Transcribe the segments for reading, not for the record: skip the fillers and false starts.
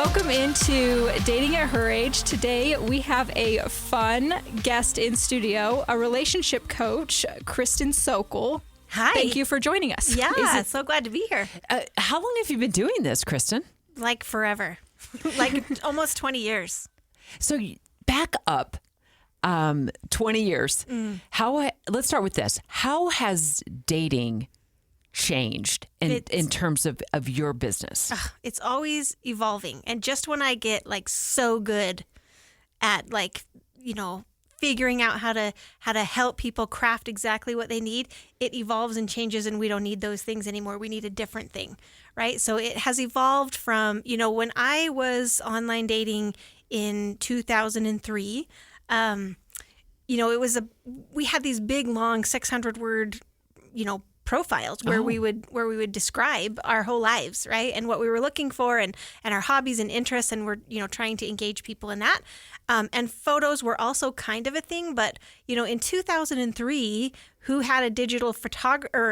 Welcome into Dating at Her Age. Today we have a fun guest in studio, a relationship coach, Kristin Sokol. Hi. Thank you for joining us. Yeah, so glad to be here. How long have you been doing this, Kristin? Like forever. Like almost 20 years. So back up 20 years. Let's start with this. How has dating changed in terms of your business? It's always evolving. And just when I get like so good at figuring out how to help people craft exactly what they need, it evolves and changes, and we don't need those things anymore. We need a different thing, right? So it has evolved from, when I was online dating in 2003, we had these big, long 600-word, profiles where we would describe our whole lives, right? And what we were looking for and our hobbies and interests, and we're, trying to engage people in that. And photos were also kind of a thing, but, in 2003, who had a digital photos?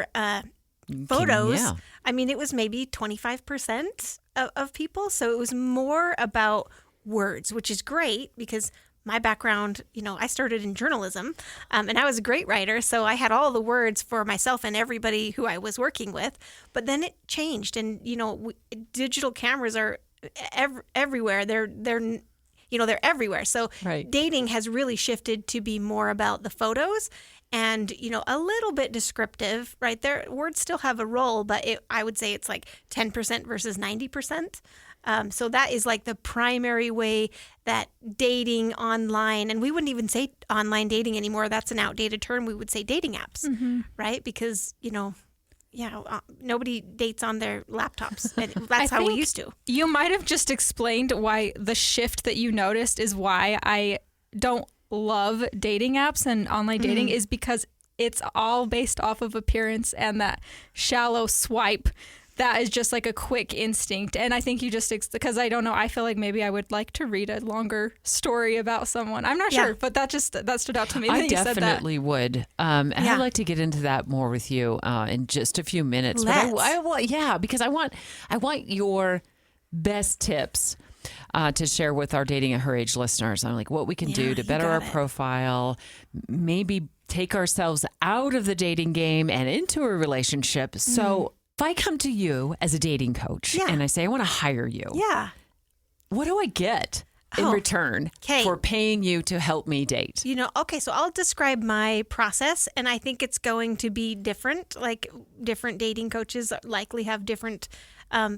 Yeah. I mean, it was maybe 25% of people. So it was more about words, which is great because my background, I started in journalism, and I was a great writer, so I had all the words for myself and everybody who I was working with. But then it changed, and digital cameras are everywhere. They're everywhere. So Right. Dating has really shifted to be more about the photos and, a little bit descriptive, right? Their words still have a role, but I would say it's like 10% versus 90%. So that is like the primary way that dating online, and we wouldn't even say online dating anymore. That's an outdated term. We would say dating apps, right? Because, nobody dates on their laptops. That's how we used to. You might have just explained why the shift that you noticed is why I don't love dating apps and online dating is because it's all based off of appearance and that shallow swipe. That is just like a quick instinct. And I think you just, because I don't know, I feel like maybe I would like to read a longer story about someone. I'm not sure, but that stood out to me. I definitely would. And I'd like to get into that more with you in just a few minutes. Let's. But because I want your best tips to share with our Dating at Her Age listeners. I'm like, what we can do to better our profile, maybe take ourselves out of the dating game and into a relationship. So if I come to you as a dating coach and I say, I want to hire you, what do I get in return for paying you to help me date? So I'll describe my process, and I think it's going to be different. Like different dating coaches likely have different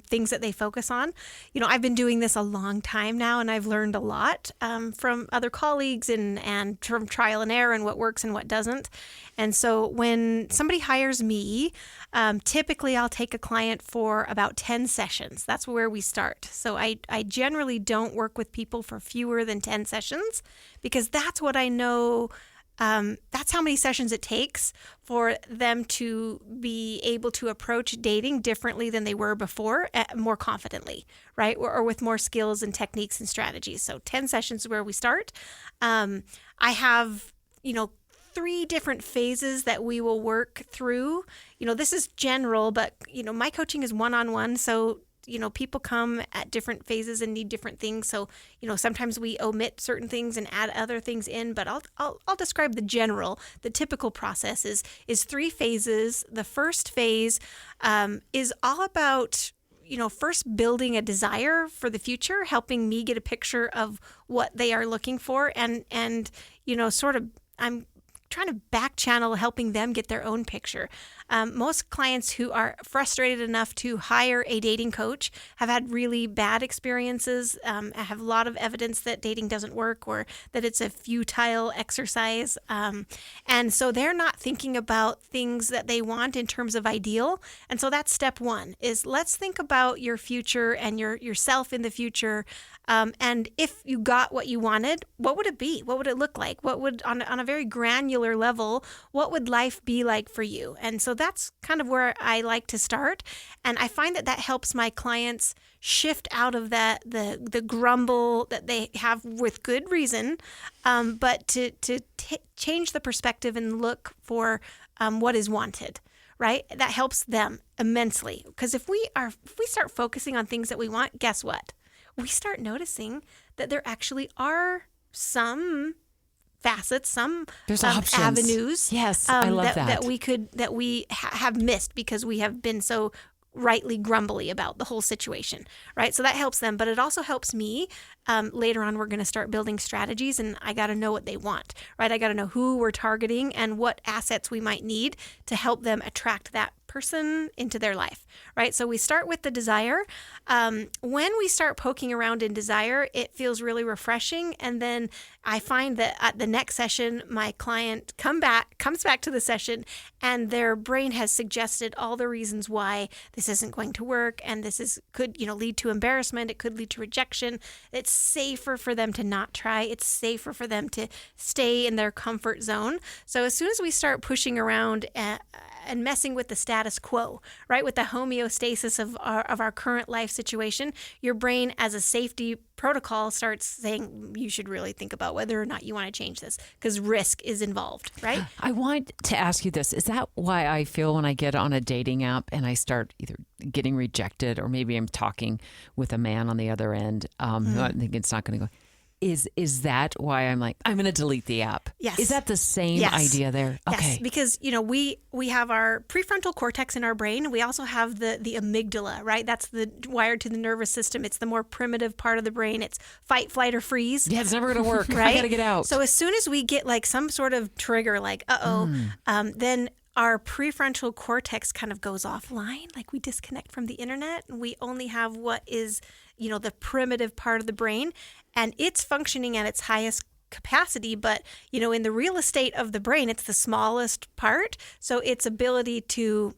things that they focus on. I've been doing this a long time now, and I've learned a lot from other colleagues and from trial and error and what works and what doesn't. And so when somebody hires me, typically I'll take a client for about 10 sessions. That's where we start. So I generally don't work with people for fewer than 10 sessions because that's what I know. That's how many sessions it takes for them to be able to approach dating differently than they were before, more confidently, right? Or with more skills and techniques and strategies. So 10 sessions is where we start. I have, 3 different phases that we will work through. This is general, but, my coaching is one-on-one. So people come at different phases and need different things. So, sometimes we omit certain things and add other things in, but I'll describe the typical process is 3 phases. The first phase is all about, first building a desire for the future, helping me get a picture of what they are looking for. And I'm trying to back channel helping them get their own picture. Most clients who are frustrated enough to hire a dating coach have had really bad experiences. I have a lot of evidence that dating doesn't work or that it's a futile exercise. And so they're not thinking about things that they want in terms of ideal. And so that's step 1 is let's think about your future and yourself in the future. And if you got what you wanted, what would it be? What would it look like? What would, on a very granular level, what would life be like for you? And so that's kind of where I like to start. And I find that helps my clients shift out of the grumble that they have with good reason, but to change the perspective and look for what is wanted. Right? That helps them immensely. Because if we start focusing on things that we want, guess what? we start noticing that there actually are some facets, some There's options. avenues. Yes, I love that. that we have missed because we have been so rightly grumbly about the whole situation, right? So that helps them, but it also helps me. Later on, we're going to start building strategies, and I got to know what they want, right? I got to know who we're targeting and what assets we might need to help them attract that person into their life, right? So we start with the desire. When we start poking around in desire, it feels really refreshing. And then I find that at the next session, my client comes back to the session, and their brain has suggested all the reasons why this isn't going to work, and could lead to embarrassment. It could lead to rejection. It's safer for them to not try. It's safer for them to stay in their comfort zone. So as soon as we start pushing around and messing with the status quo, right, with the homeostasis of our current life situation, your brain, as a safety protocol, starts saying you should really think about whether or not you want to change this, because risk is involved, right? I want to ask you this. Is that why I feel when I get on a dating app and I start either getting rejected, or maybe I'm talking with a man on the other end who I think it's not going to go? Is that why I'm like, I'm going to delete the app? Yes. Is that the same idea there? Yes, because we have our prefrontal cortex in our brain. We also have the amygdala, right? That's wired to the nervous system. It's the more primitive part of the brain. It's fight, flight, or freeze. Yeah, it's never going to work. Right? I got to get out. So as soon as we get like some sort of trigger, like then our prefrontal cortex kind of goes offline, like we disconnect from the internet, and we only have what is, the primitive part of the brain, and it's functioning at its highest capacity. But, in the real estate of the brain, it's the smallest part. So its ability to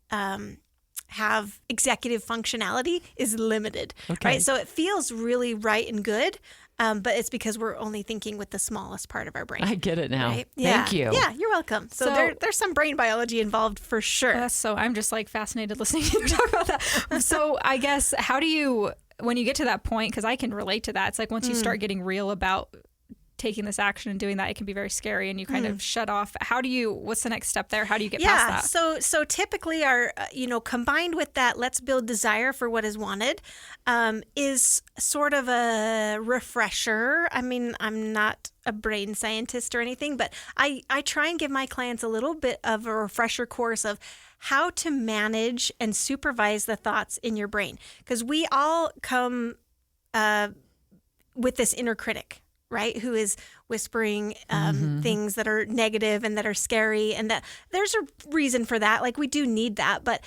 have executive functionality is limited, right? So it feels really right and good. But it's because we're only thinking with the smallest part of our brain. I get it now. Right? Yeah. Thank you. Yeah, you're welcome. So there's some brain biology involved for sure. So I'm just like fascinated listening to you talk about that. So I guess, how do you, when you get to that point, because I can relate to that, it's like once you start getting real about taking this action and doing that, it can be very scary, and you kind of shut off. What's the next step there? How do you get past that? So typically our, combined with that, let's build desire for what is wanted, is sort of a refresher. I mean, I'm not a brain scientist or anything, but I try and give my clients a little bit of a refresher course of how to manage and supervise the thoughts in your brain. Because we all come with this inner critic, right? Who is whispering things that are negative and that are scary, and that there's a reason for that. Like, we do need that, but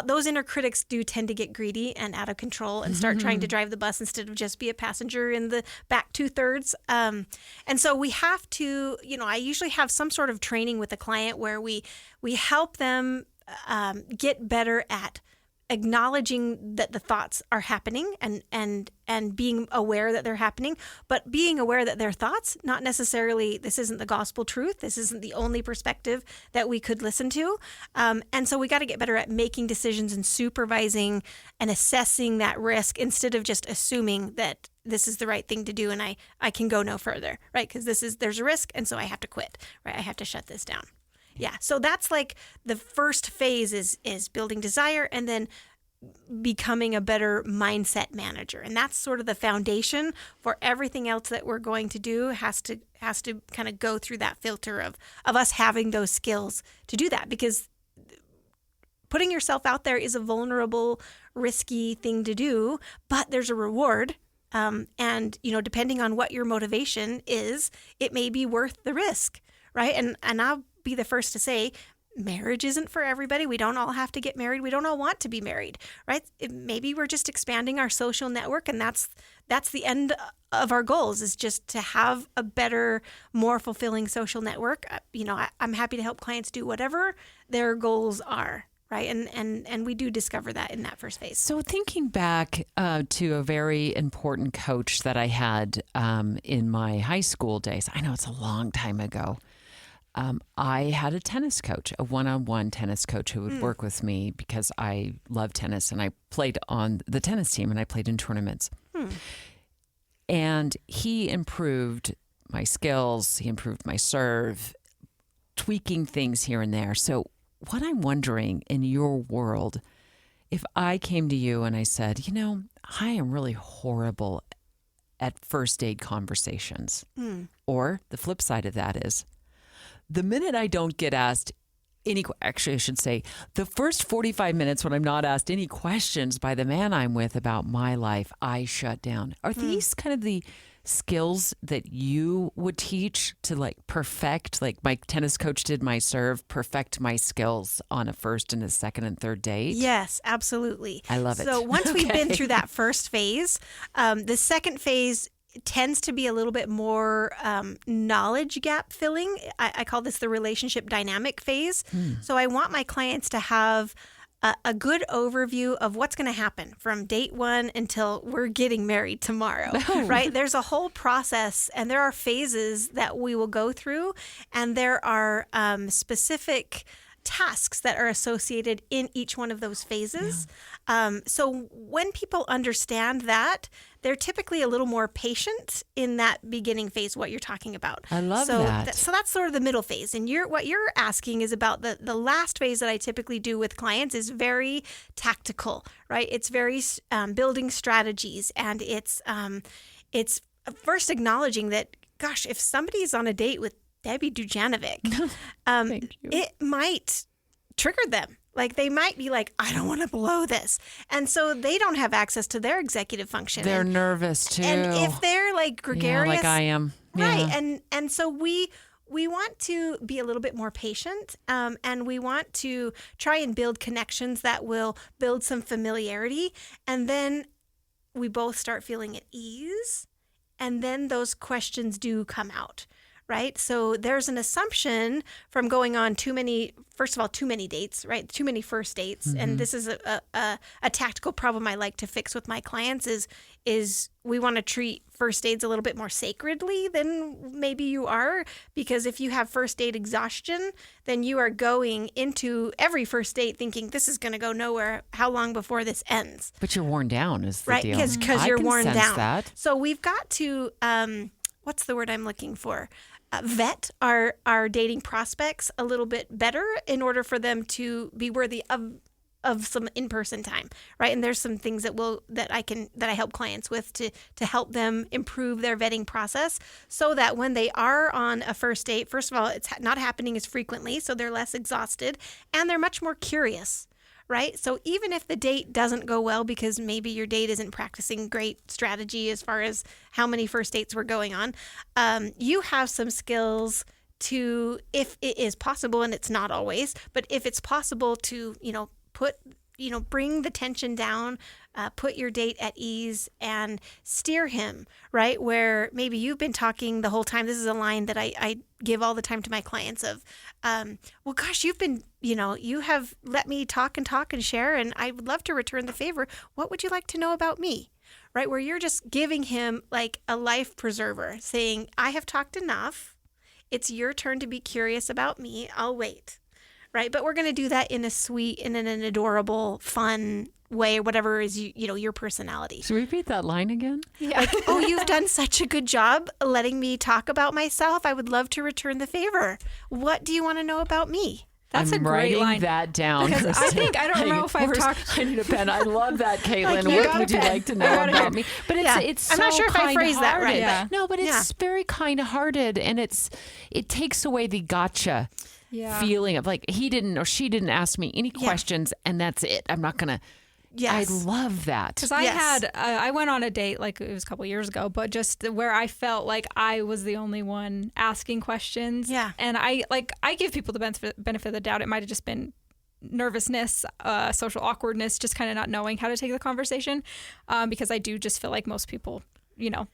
those inner critics do tend to get greedy and out of control and start trying to drive the bus instead of just be a passenger in the back 2/3. And so we have to, I usually have some sort of training with a client where we help them get better at acknowledging that the thoughts are happening and being aware that they're happening, but being aware that they're thoughts, not necessarily, this isn't the gospel truth. This isn't the only perspective that we could listen to. And so we got to get better at making decisions and supervising and assessing that risk instead of just assuming that this is the right thing to do and I can go no further, right? Because there's a risk, and so I have to quit, right? I have to shut this down. Yeah, so that's like the first phase is building desire, and then becoming a better mindset manager. And that's sort of the foundation for everything else that we're going to do. Has to kind of go through that filter of us having those skills to do that, because putting yourself out there is a vulnerable, risky thing to do, but there's a reward. And depending on what your motivation is, it may be worth the risk, right? And I'll be the first to say, marriage isn't for everybody. We don't all have to get married. We don't all want to be married, right? Maybe we're just expanding our social network, and that's the end of our goals, is just to have a better, more fulfilling social network. I'm happy to help clients do whatever their goals are, right? And we do discover that in that first phase. So thinking back to a very important coach that I had in my high school days, I know it's a long time ago. I had a tennis coach, a one-on-one tennis coach who would work with me because I love tennis, and I played on the tennis team and I played in tournaments. And he improved my skills. He improved my serve, tweaking things here and there. So what I'm wondering, in your world, if I came to you and I said, I am really horrible at first date conversations. Or the flip side of that is the minute I don't get asked actually, I should say the first 45 minutes when I'm not asked any questions by the man I'm with about my life, I shut down. Are these kind of the skills that you would teach to like perfect, like my tennis coach did my serve, perfect my skills on a first and a second and third date? Yes, absolutely. I love it. So once we've been through that first phase, the second phase tends to be a little bit more knowledge gap filling. I call this the relationship dynamic phase. So I want my clients to have a good overview of what's going to happen from date one until we're getting married tomorrow, right? There's a whole process and there are phases that we will go through, and there are specific tasks that are associated in each one of those phases. So when people understand that, they're typically a little more patient in that beginning phase, what you're talking about. I love that. So that's sort of the middle phase. And what you're asking is about the last phase that I typically do with clients is very tactical, right? It's very building strategies, and it's first acknowledging that, gosh, if somebody's on a date with Debbie Dujanovic, it might trigger them. Like they might be like, I don't want to blow this. And so they don't have access to their executive function. They're nervous too. And if they're like gregarious. Yeah, like I am. Right. Yeah. And so we want to be a little bit more patient, and we want to try and build connections that will build some familiarity. And then we both start feeling at ease. And then those questions do come out. Right. So there's an assumption from going on too many dates, right? Too many first dates. Mm-hmm. And this is a tactical problem I like to fix with my clients is we want to treat first dates a little bit more sacredly than maybe you are, because if you have first date exhaustion, then you are going into every first date thinking this is going to go nowhere. How long before this ends? But you're worn down is the right, deal. Because you're worn down. That. So we've got to, what's the word I'm looking for? Vet our dating prospects a little bit better in order for them to be worthy of some in-person time, right? And there's some things that I help clients with to help them improve their vetting process, so that when they are on a first date, first of all, it's not happening as frequently, so they're less exhausted and they're much more curious. Right? So even if the date doesn't go well because maybe your date isn't practicing great strategy as far as how many first dates we're going on, you have some skills to, if it is possible, and it's not always, but if it's possible to, bring the tension down, put your date at ease and steer him, right? Where maybe you've been talking the whole time. This is a line that I give all the time to my clients of, well, gosh, you have let me talk and share, and I would love to return the favor. What would you like to know about me? Right? Where you're just giving him like a life preserver, saying, I have talked enough. It's your turn to be curious about me. I'll wait. Right? But we're going to do that in a sweet and in an adorable, fun way, whatever is your personality. So repeat that line again. Yeah. Like, oh, you've done such a good job letting me talk about myself. I would love to return the favor. What do you want to know about me? That's I'm a great writing line. that down. Because I don't know if I've talked. I need a pen. I love that, Caitlyn. What would you like to know about me? But it's so I'm not sure if I phrased that right. Yeah. But, no, but it's very kind-hearted, and it takes away the gotcha feeling of like he didn't or she didn't ask me any questions, and that's it. I'm not gonna. Yes. I love that. Because I went on a date, like it was a couple years ago, but just where I felt like I was the only one asking questions. Yeah. And I give people the benefit of the doubt. It might have just been nervousness, social awkwardness, just kind of not knowing how to take the conversation. Because I do just feel like most people,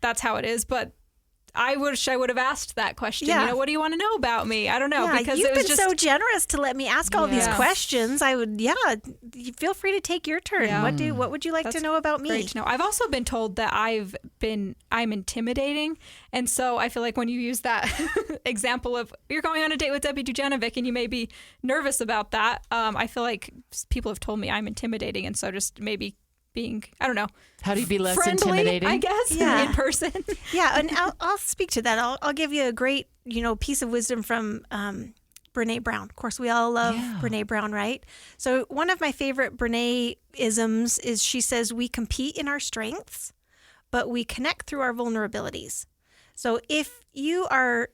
that's how it is. But I wish I would have asked that question. Yeah. What do you want to know about me? I don't know. Yeah, because you've it was been just so generous to let me ask all these questions. I would, feel free to take your turn. Yeah. What would you like to know about me? Great to know. I've also been told that I'm intimidating. And so I feel like when you use that example of you're going on a date with Debbie Dujanovic and you may be nervous about that, I feel like people have told me I'm intimidating. And so just maybe being, I don't know. How do you be less friendly, intimidating? I guess, in person. Yeah, and I'll speak to that. I'll give you a great, piece of wisdom from Brene Brown. Of course, we all love Brene Brown, right? So one of my favorite Brene-isms is she says, we compete in our strengths, but we connect through our vulnerabilities. So if you are,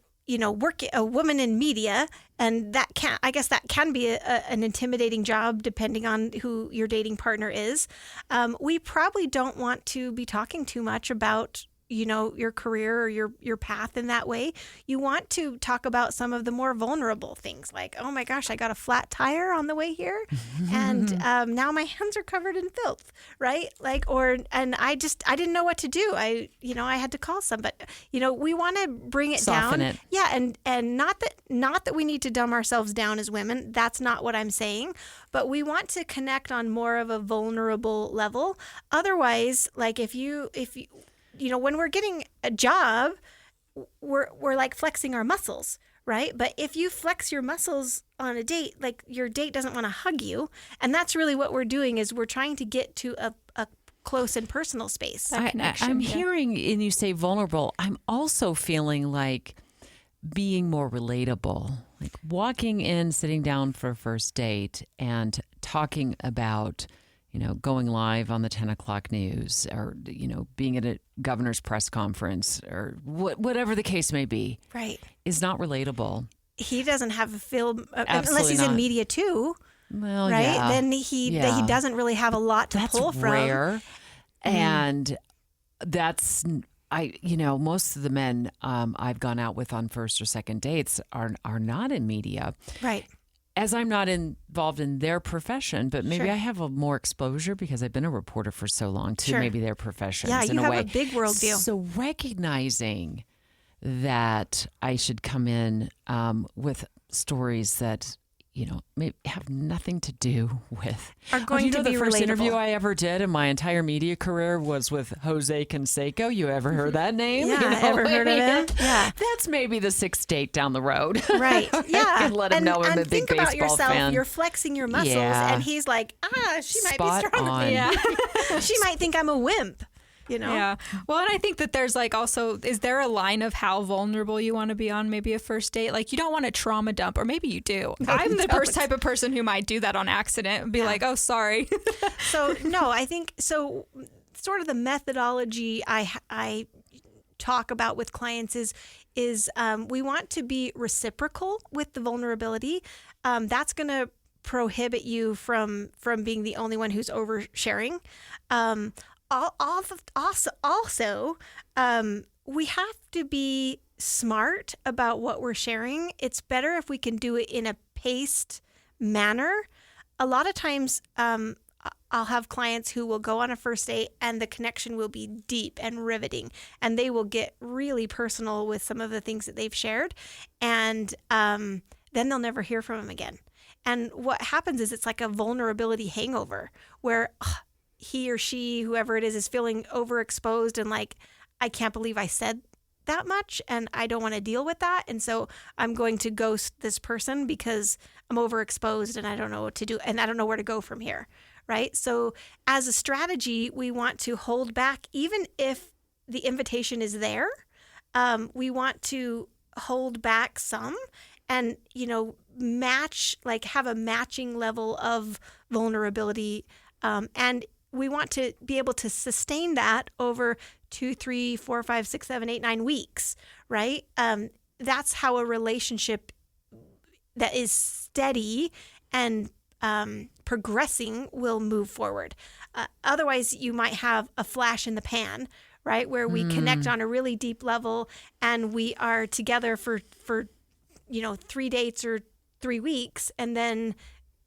a woman in media, and that can be an intimidating job depending on who your dating partner is, we probably don't want to be talking too much about your career or your path in that way. You want to talk about some of the more vulnerable things, like, oh my gosh, I got a flat tire on the way here, and now my hands are covered in filth, right? And I didn't know what to do. I had to call somebody. We want to bring it Soften down. it. Yeah, and not that we need to dumb ourselves down as women. That's not what I'm saying. But we want to connect on more of a vulnerable level. Otherwise, like if you when we're getting a job, we're like flexing our muscles, right? But if you flex your muscles on a date, like your date doesn't want to hug you. And that's really what we're doing, is we're trying to get to a close and personal space. I'm hearing, and you say vulnerable, I'm also feeling like being more relatable, like walking in, sitting down for a first date and talking about going live on the 10 o'clock news, or, being at a governor's press conference, or whatever the case may be, right, is not relatable. He doesn't have a film, unless Absolutely he's not. in media too, Well, right? yeah. Then he doesn't really have a lot to pull from. That's rare. And that's, most of the men I've gone out with on first or second dates are not in media. Right. As I'm not involved in their profession, but maybe I have a more exposure because I've been a reporter for so long to maybe their professions. Yeah, in you a have way. a big worldview. So recognizing that I should come in with stories that maybe have nothing to do with. Are going to be the first relatable. interview I ever did in my entire media career was with Jose Canseco. You ever heard that name? Yeah, ever heard of him? Yeah. That's maybe the sixth date down the road. Right. Yeah. And let him know I'm a big think about baseball yourself. fan. You're flexing your muscles, Yeah. and he's like, she might Spot be stronger on. than me. Yeah. She might think I'm a wimp. Yeah. Well, and I think that there's also, is there a line of how vulnerable you want to be on maybe a first date? Like, you don't want to trauma dump, or maybe you do. I'm the type of person who might do that on accident and be like, oh, sorry. So, no, I think, sort of the methodology I talk about with clients is we want to be reciprocal with the vulnerability. That's going to prohibit you from being the only one who's oversharing. Also, we have to be smart about what we're sharing. It's better if we can do it in a paced manner. A lot of times, I'll have clients who will go on a first date and the connection will be deep and riveting, and they will get really personal with some of the things that they've shared, and then they'll never hear from them again. And what happens is it's like a vulnerability hangover, where he or she, whoever it is feeling overexposed and like, I can't believe I said that much and I don't want to deal with that. And so I'm going to ghost this person because I'm overexposed and I don't know what to do and I don't know where to go from here. Right. So as a strategy, we want to hold back, even if the invitation is there. We want to hold back some and, have a matching level of vulnerability. And we want to be able to sustain that over 2, 3, 4, 5, 6, 7, 8, 9 weeks, right? That's how a relationship that is steady and progressing will move forward. Otherwise, you might have a flash in the pan, right? Where we connect on a really deep level and we are together for 3 dates or 3 weeks, and then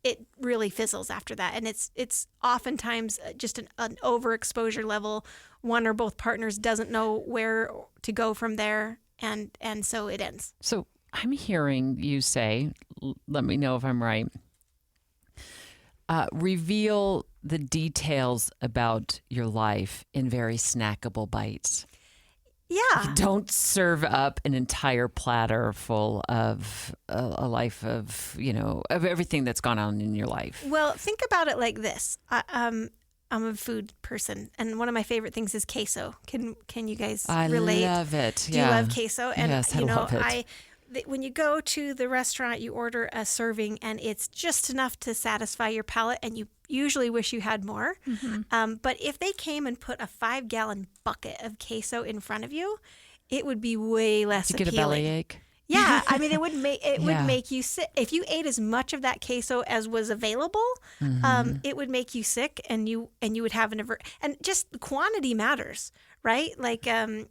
it really fizzles after that. And it's oftentimes just an overexposure level. One or both partners doesn't know where to go from there. And so it ends. So I'm hearing you say, let me know if I'm right, reveal the details about your life in very snackable bites. Yeah. Don't serve up an entire platter full of a life of, of everything that's gone on in your life. Well, think about it like this. I'm a food person, and one of my favorite things is queso. Can you guys relate? I love it. Do you love queso? And yes, I love it. when you go to the restaurant, you order a serving and it's just enough to satisfy your palate, and you usually wish you had more. But if they came and put a 5-gallon bucket of queso in front of you, it would be way less to get appealing. a bellyache. Yeah, I mean, it would make you sick if you ate as much of that queso as was available. It would make you sick, and you would have and just quantity matters, right? Like the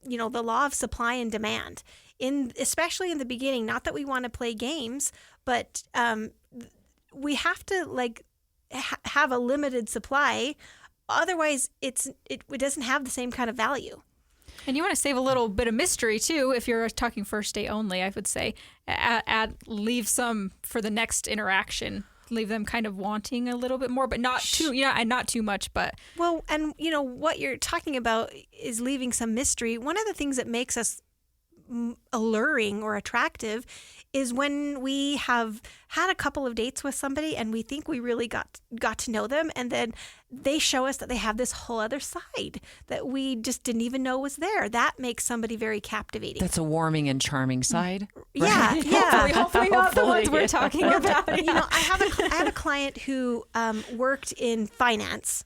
law of supply and demand. Especially in the beginning, not that we want to play games, but we have to have a limited supply. Otherwise, it doesn't have the same kind of value. And you want to save a little bit of mystery too. If you're talking first date only, I would say leave some for the next interaction. Leave them kind of wanting a little bit more, but not too, and not too much. But well, and what you're talking about is leaving some mystery. One of the things that makes us alluring or attractive is when we have had a couple of dates with somebody and we think we really got to know them, and then they show us that they have this whole other side that we just didn't even know was there. That makes somebody very captivating. That's a warming and charming side. Yeah, right? yeah. Hopefully not the ones we're talking about. I have a client who worked in finance.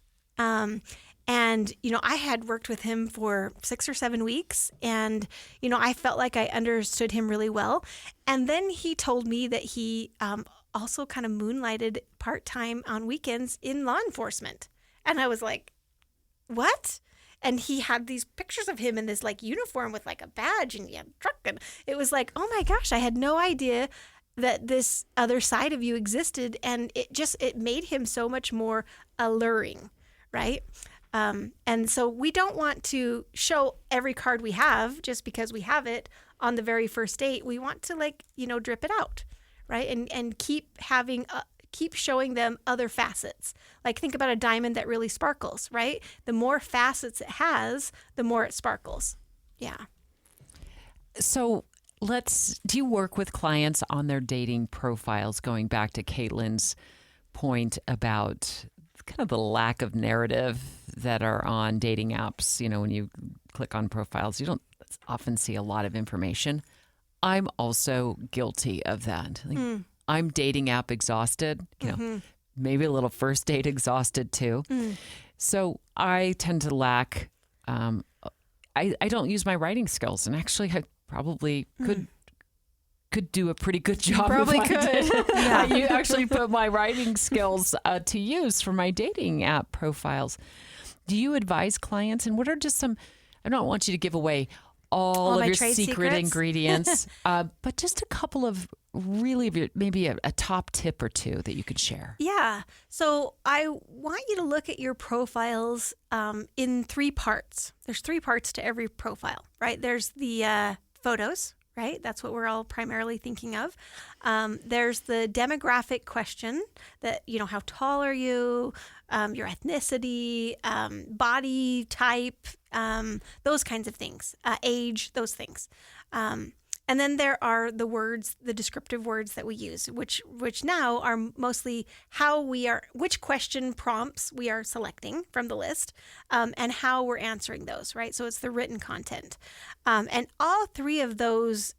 And, I had worked with him for 6 or 7 weeks, and, I felt like I understood him really well. And then he told me that he also kind of moonlighted part-time on weekends in law enforcement. And I was like, what? And he had these pictures of him in this uniform with a badge and a truck. And it was like, oh my gosh, I had no idea that this other side of you existed. And it made him so much more alluring, right? And so we don't want to show every card we have just because we have it on the very first date. We want to drip it out, right? And keep showing them other facets. Think about a diamond that really sparkles, right? The more facets it has, the more it sparkles. Yeah. So do you work with clients on their dating profiles, going back to Caitlyn's point about kind of the lack of narrative that are on dating apps? When you click on profiles, you don't often see a lot of information. I'm also guilty of that. I'm dating app exhausted, maybe a little first date exhausted too. So I tend to lack, I don't use my writing skills, and actually I probably could do a pretty good job. Probably could. Yeah. You actually put my writing skills to use for my dating app profiles. Do you advise clients? And what are just some, I don't want you to give away all of your secret ingredients, but just a couple of really maybe a top tip or two that you could share. Yeah. So I want you to look at your profiles in 3 parts. There's 3 parts to every profile, right? There's the photos, right? That's what we're all primarily thinking of. There's the demographic question that, how tall are you, your ethnicity, body type, those kinds of things, age, those things. And then there are the words, the descriptive words that we use, which now are mostly which question prompts we are selecting from the list, and how we're answering those, right? So it's the written content. And all 3 of those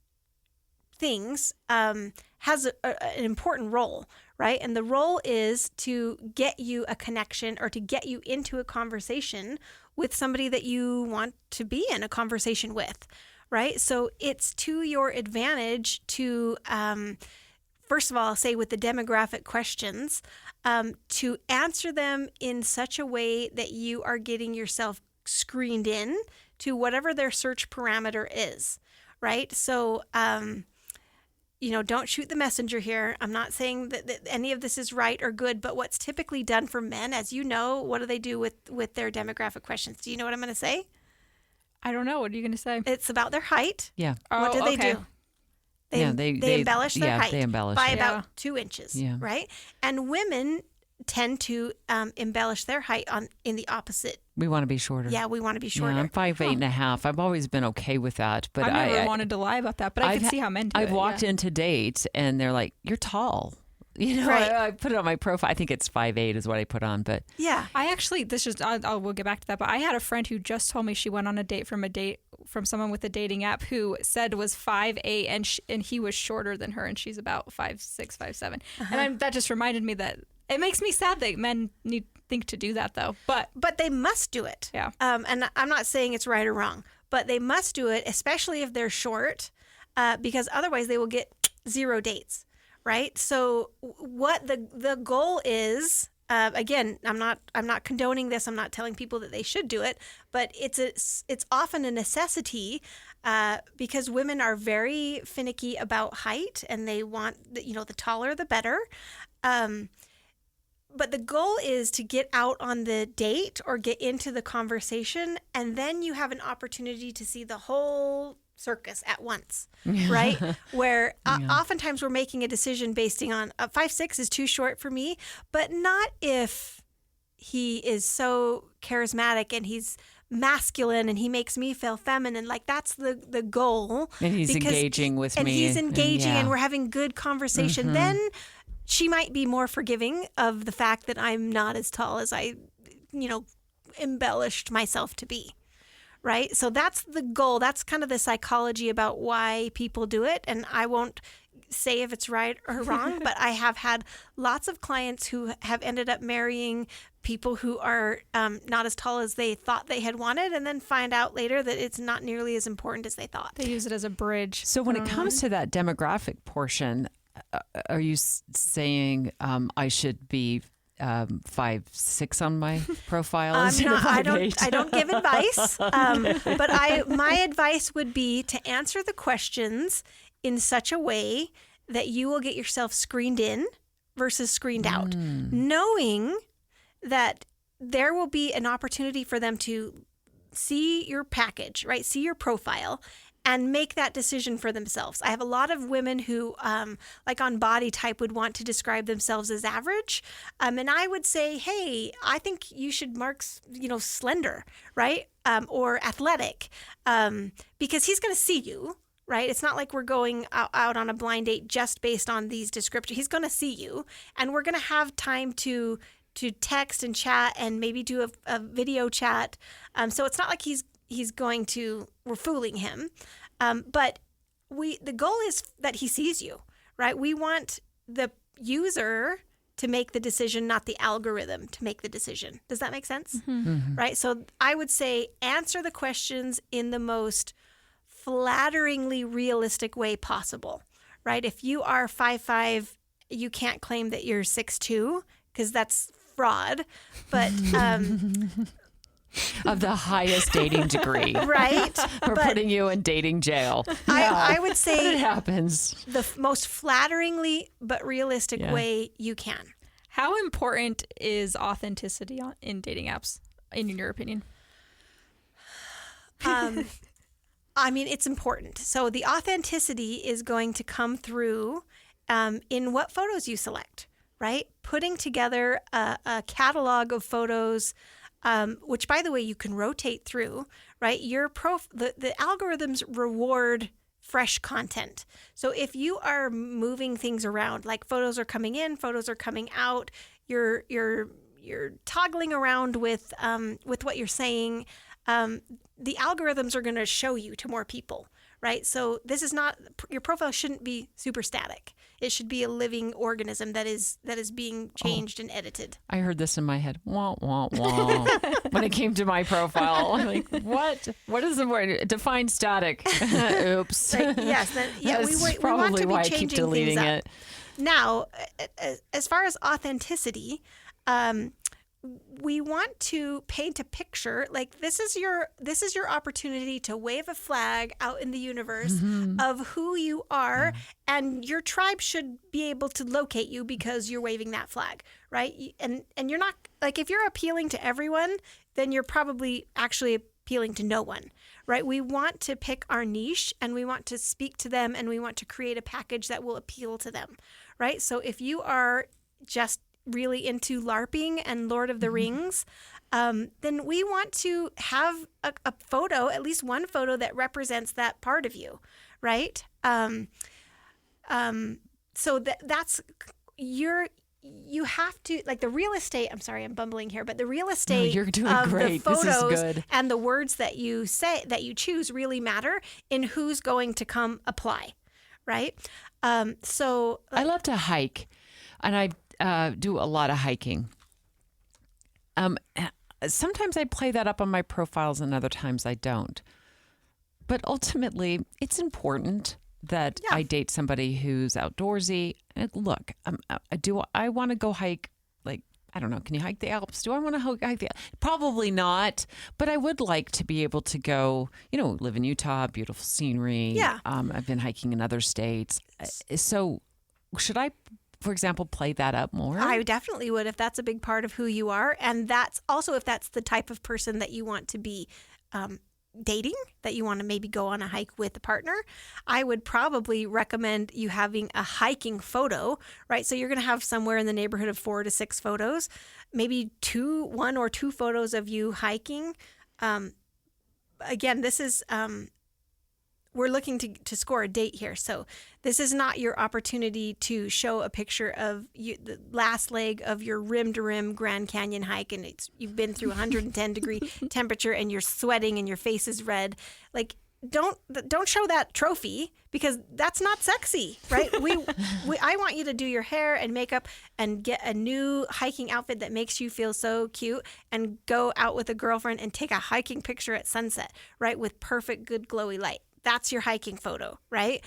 things has an important role, right? And the role is to get you a connection or to get you into a conversation with somebody that you want to be in a conversation with. Right? So it's to your advantage to, first of all, say with the demographic questions, to answer them in such a way that you are getting yourself screened in to whatever their search parameter is, right? So, don't shoot the messenger here. I'm not saying that any of this is right or good, but what's typically done for men, as you know, what do they do with their demographic questions? Do you know what I'm going to say? I don't know. What are you going to say? It's about their height. Yeah. What do they do? They embellish their height they embellish by about 2 inches, right? And women tend to embellish their height in the opposite. We want to be shorter. Yeah, we want to be shorter. Yeah, I'm 5'8.5". I've always been okay with that, but I never wanted to lie about that. But I can see how men do it. I've walked into dates and they're like, "You're tall." Right. I put it on my profile. I think it's 5'8" is what I put on, but yeah, I actually we'll get back to that. But I had a friend who just told me she went on a date from a date from someone with a dating app who said was 5'8", and he was shorter than her, and she's about 5'6", 5'7". And that just reminded me that it makes me sad that men think to do that, though. But they must do it. Yeah. And I'm not saying it's right or wrong, but they must do it, especially if they're short, because otherwise they will get 0 dates, right? So what the goal is, again, I'm not condoning this. I'm not telling people that they should do it, but it's often a necessity because women are very finicky about height, and they want the taller the better. But the goal is to get out on the date or get into the conversation, and then you have an opportunity to see the whole circus at once, right? Where oftentimes we're making a decision based on 5'6" is too short for me, but not if he is so charismatic and he's masculine and he makes me feel feminine. Like, that's the goal. And he's engaging with me. And he's engaging and we're having good conversation. Then she might be more forgiving of the fact that I'm not as tall as I, embellished myself to be. Right? So that's the goal. That's kind of the psychology about why people do it. And I won't say if it's right or wrong, but I have had lots of clients who have ended up marrying people who are not as tall as they thought they had wanted, and then find out later that it's not nearly as important as they thought. They use it as a bridge. So when it comes to that demographic portion, are you saying I should be 5'6" on my profile? I don't give advice, but my advice would be to answer the questions in such a way that you will get yourself screened in versus screened out, knowing that there will be an opportunity for them to see your package, right? See your profile, and make that decision for themselves. I have a lot of women who, like on body type, would want to describe themselves as average. And I would say, hey, I think you should mark, slender, right? Or athletic, because he's going to see you, right? It's not like we're going out on a blind date just based on these descriptions. He's going to see you, and we're going to have time to text and chat and maybe do a video chat. So it's not like we're fooling him. But the goal is that he sees you, right? We want the user to make the decision, not the algorithm to make the decision. Does that make sense? Right? So I would say answer the questions in the most flatteringly realistic way possible, right? If you are 5'5", you can't claim that you're 6'2", because that's fraud. But of the highest dating degree, right? We're putting you in dating jail. I would say it happens the most flatteringly but realistic way you can. How important is authenticity in dating apps, in your opinion? It's important. So the authenticity is going to come through in what photos you select, right? Putting together a catalog of photos, which, by the way, you can rotate through, right? The algorithms reward fresh content. So if you are moving things around, like photos are coming in, photos are coming out, you're toggling around with what you're saying, the algorithms are going to show you to more people, right? So this is not, your profile shouldn't be super static. It should be a living organism that is being changed and edited. I heard this in my head. Wah, wah, wah. When it came to my profile, I'm like, what? What is the word? Define static. Oops. Right, yes. That's we probably want to be why I changing keep deleting things up. it. Now, as far as authenticity, we want to paint a picture, like this is your opportunity to wave a flag out in the universe of who you are, and your tribe should be able to locate you because you're waving that flag, right? And you're not, like, if you're appealing to everyone, then you're probably actually appealing to no one, right? We want to pick our niche, and we want to speak to them, and we want to create a package that will appeal to them, right? So if you are just really into LARPing and Lord of the Rings, then we want to have a photo, at least one photo that represents that part of you, right? So that's you have to, like, the real estate, I'm sorry, I'm bumbling here, but the real estate you're doing of great. the This is photos good. and the words that you say, that you choose, really matter in who's going to come apply, right? So I love to hike, and I do a lot of hiking. Sometimes I play that up on my profiles, and other times I don't. But ultimately, it's important that I date somebody who's outdoorsy. And look, do I want to go hike? Like, I don't know. Can you hike the Alps? Do I want to hike the Alps? Probably not. But I would like to be able to go, live in Utah, beautiful scenery. Yeah. I've been hiking in other states. So should I, for example, play that up more? I definitely would, if that's a big part of who you are. And that's also if that's the type of person that you want to be dating, that you want to maybe go on a hike with a partner. I would probably recommend you having a hiking photo, right? So you're going to have somewhere in the neighborhood of 4 to 6 photos, maybe 1 or 2 photos of you hiking. Again, this is... we're looking to score a date here. So this is not your opportunity to show a picture of the last leg of your rim-to-rim Grand Canyon hike, and you've been through 110-degree temperature and you're sweating and your face is red. Like, don't show that trophy, because that's not sexy, right? I want you to do your hair and makeup and get a new hiking outfit that makes you feel so cute, and go out with a girlfriend and take a hiking picture at sunset, right? With perfect, good, glowy light. That's your hiking photo, right?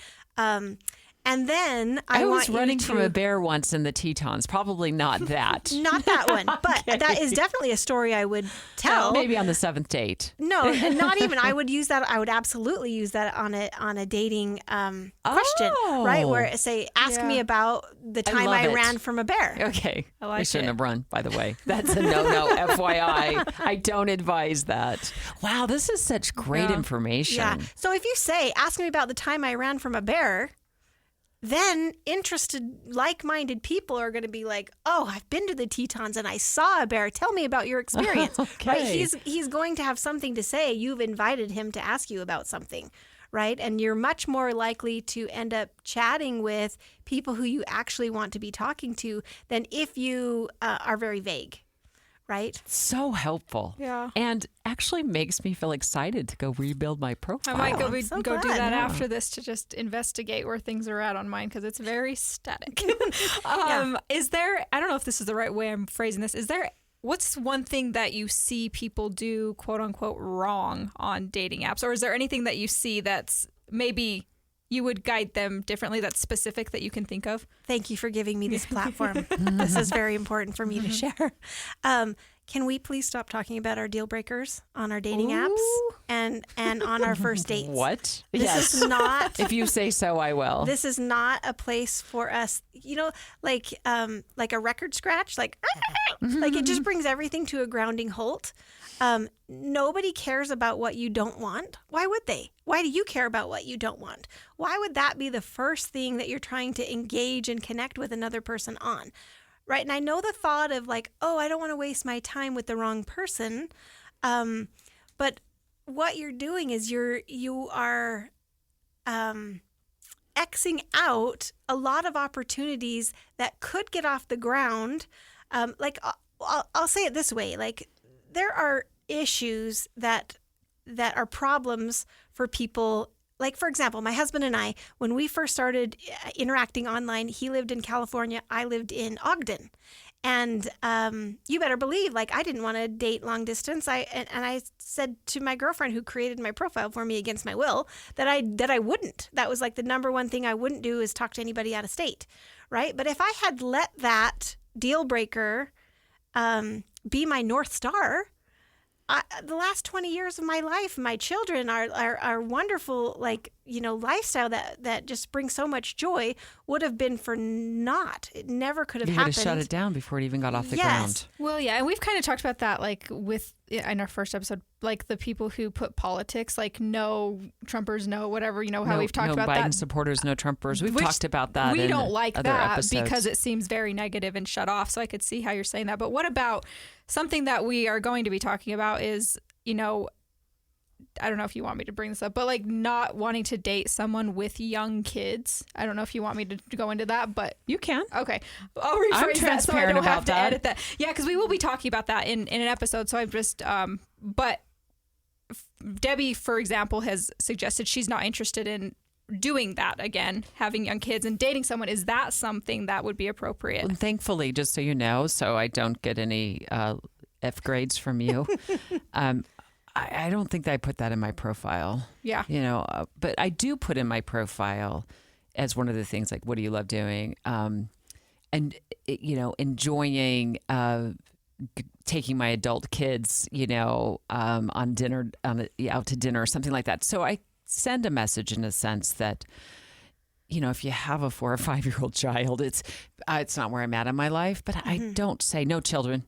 And then I was want running you to, from a bear once in the Tetons. Probably not that. Not that one, but that is definitely a story I would tell. Maybe on the 7th date. No, and not even. I would use that. I would absolutely use that on a dating question, right? Where it say, ask me about the time I ran from a bear. Okay. I like shouldn't it. have run, by the way. That's a no-no, FYI. I don't advise that. Wow, this is such great information. Yeah. So if you say, ask me about the time I ran from a bear, then interested, like-minded people are going to be like, oh, I've been to the Tetons and I saw a bear. Tell me about your experience. Okay. Right? He's going to have something to say. You've invited him to ask you about something, right? And you're much more likely to end up chatting with people who you actually want to be talking to than if you are very vague, right? So helpful. Yeah. And actually makes me feel excited to go rebuild my profile. I might go so do glad. that after this, to just investigate where things are at on mine, because it's very static. Is there, I don't know if this is the right way I'm phrasing this, what's one thing that you see people do, quote unquote, wrong on dating apps? Or is there anything that you see that's maybe you would guide them differently, that's specific, that you can think of? Thank you for giving me this platform. This is very important for me to share. Can we please stop talking about our deal breakers on our dating apps and on our first dates? What? This is not. If you say so, I will. This is not a place for us. Like a record scratch, like it just brings everything to a grounding halt. Nobody cares about what you don't want. Why would they? Why do you care about what you don't want? Why would that be the first thing that you're trying to engage and connect with another person on? Right? And I know the thought of like, oh, I don't want to waste my time with the wrong person. But what you're doing is you are Xing out a lot of opportunities that could get off the ground. I'll say it this way, like, there are issues that are problems for people. Like, for example, my husband and I, when we first started interacting online, he lived in California, I lived in Ogden. And you better believe, like, I didn't want to date long distance. I said to my girlfriend, who created my profile for me against my will, that I wouldn't. That was like the number one thing I wouldn't do, is talk to anybody out of state, right? But if I had let that deal breaker be my North Star, the last 20 years of my life, my children, our wonderful, lifestyle that just brings so much joy, would have been for naught. It never could have happened. You would have shut it down before it even got off the ground. Well, yeah, and we've kind of talked about that, like, in our first episode, like the people who put politics, like no Trumpers, no whatever, how we've talked about Biden that. No Biden supporters, no Trumpers. We've talked about that. We don't like other that episodes. because it seems very negative and shut off. So I could see how you're saying that. But what about something that we are going to be talking about is, I don't know if you want me to bring this up, but like not wanting to date someone with young kids. I don't know if you want me to go into that, but you can. Okay. I'll rephrase that so I don't have to edit that. Yeah, because we will be talking about that in an episode. So I've just, but Debbie, for example, has suggested she's not interested in doing that again, having young kids and dating someone. Is that something that would be appropriate? Well, thankfully, just so you know, so I don't get any F grades from you. I don't think that I put that in my profile. Yeah. But I do put in my profile as one of the things, like, what do you love doing? Enjoying taking my adult kids, on dinner, out to dinner or something like that. So I send a message in a sense that, if you have a 4 or 5 year old child, it's not where I'm at in my life, but I don't say no children.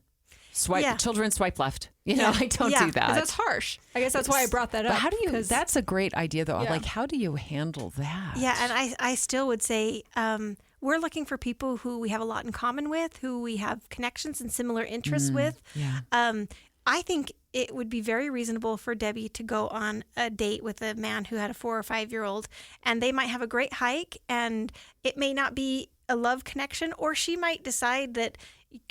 Children swipe left. I don't do that. That's harsh. I guess that's why I brought that up. But how do you? That's a great idea, though. Yeah. Like, how do you handle that? Yeah, and I still would say we're looking for people who we have a lot in common with, who we have connections and similar interests with. Yeah. I think it would be very reasonable for Debbie to go on a date with a man who had a 4 or 5 year old, and they might have a great hike, and it may not be a love connection, or she might decide that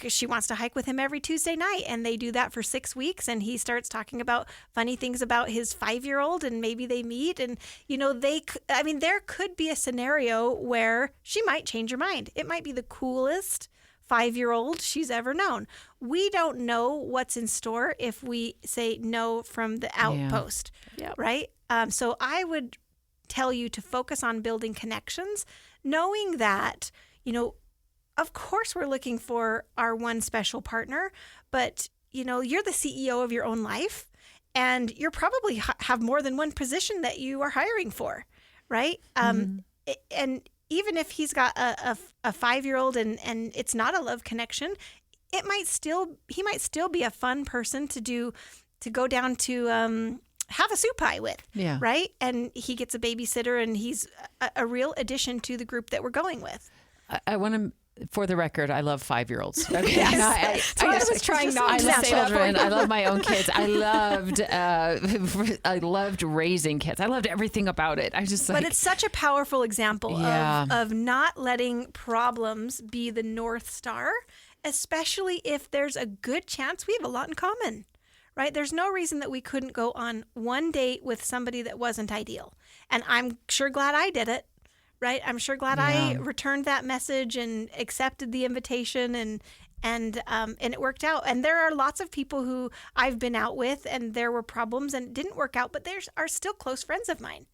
she wants to hike with him every Tuesday night, and they do that for 6 weeks, and he starts talking about funny things about his 5-year-old, and maybe they meet, and there could be a scenario where she might change her mind. It might be the coolest 5-year-old she's ever known. We don't know what's in store if we say no from the outpost, right? So I would tell you to focus on building connections, knowing that, of course we're looking for our one special partner, but, you're the CEO of your own life, and you're probably have more than one position that you are hiring for, right? And even if he's got a 5-year-old and it's not a love connection, he might still be a fun person to go down to have a soup pie with, right? And he gets a babysitter, and he's a real addition to the group that we're going with. I want to. For the record, I love 5-year-olds. Okay. Yes. I was trying not to love say children. that. I love my own kids. I loved raising kids. I loved everything about it. But it's such a powerful example of not letting problems be the North Star, especially if there's a good chance we have a lot in common, right? There's no reason that we couldn't go on one date with somebody that wasn't ideal. And I'm sure glad I did it. Right. I'm sure glad I returned that message and accepted the invitation, and it worked out. And there are lots of people who I've been out with, and there were problems and it didn't work out, but there are still close friends of mine.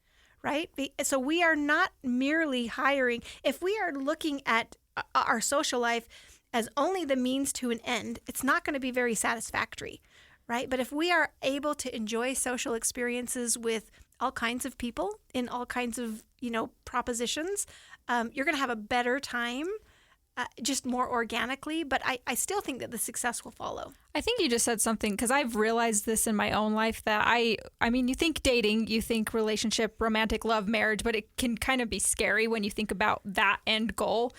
Right. So we are not merely hiring. If we are looking at our social life as only the means to an end, it's not going to be very satisfactory. Right. But if we are able to enjoy social experiences with all kinds of people in all kinds of, propositions, you're going to have a better time, just more organically. But I still think that the success will follow. I think you just said something, because I've realized this in my own life that I mean, you think dating, you think relationship, romantic love, marriage, but it can kind of be scary when you think about that end goal.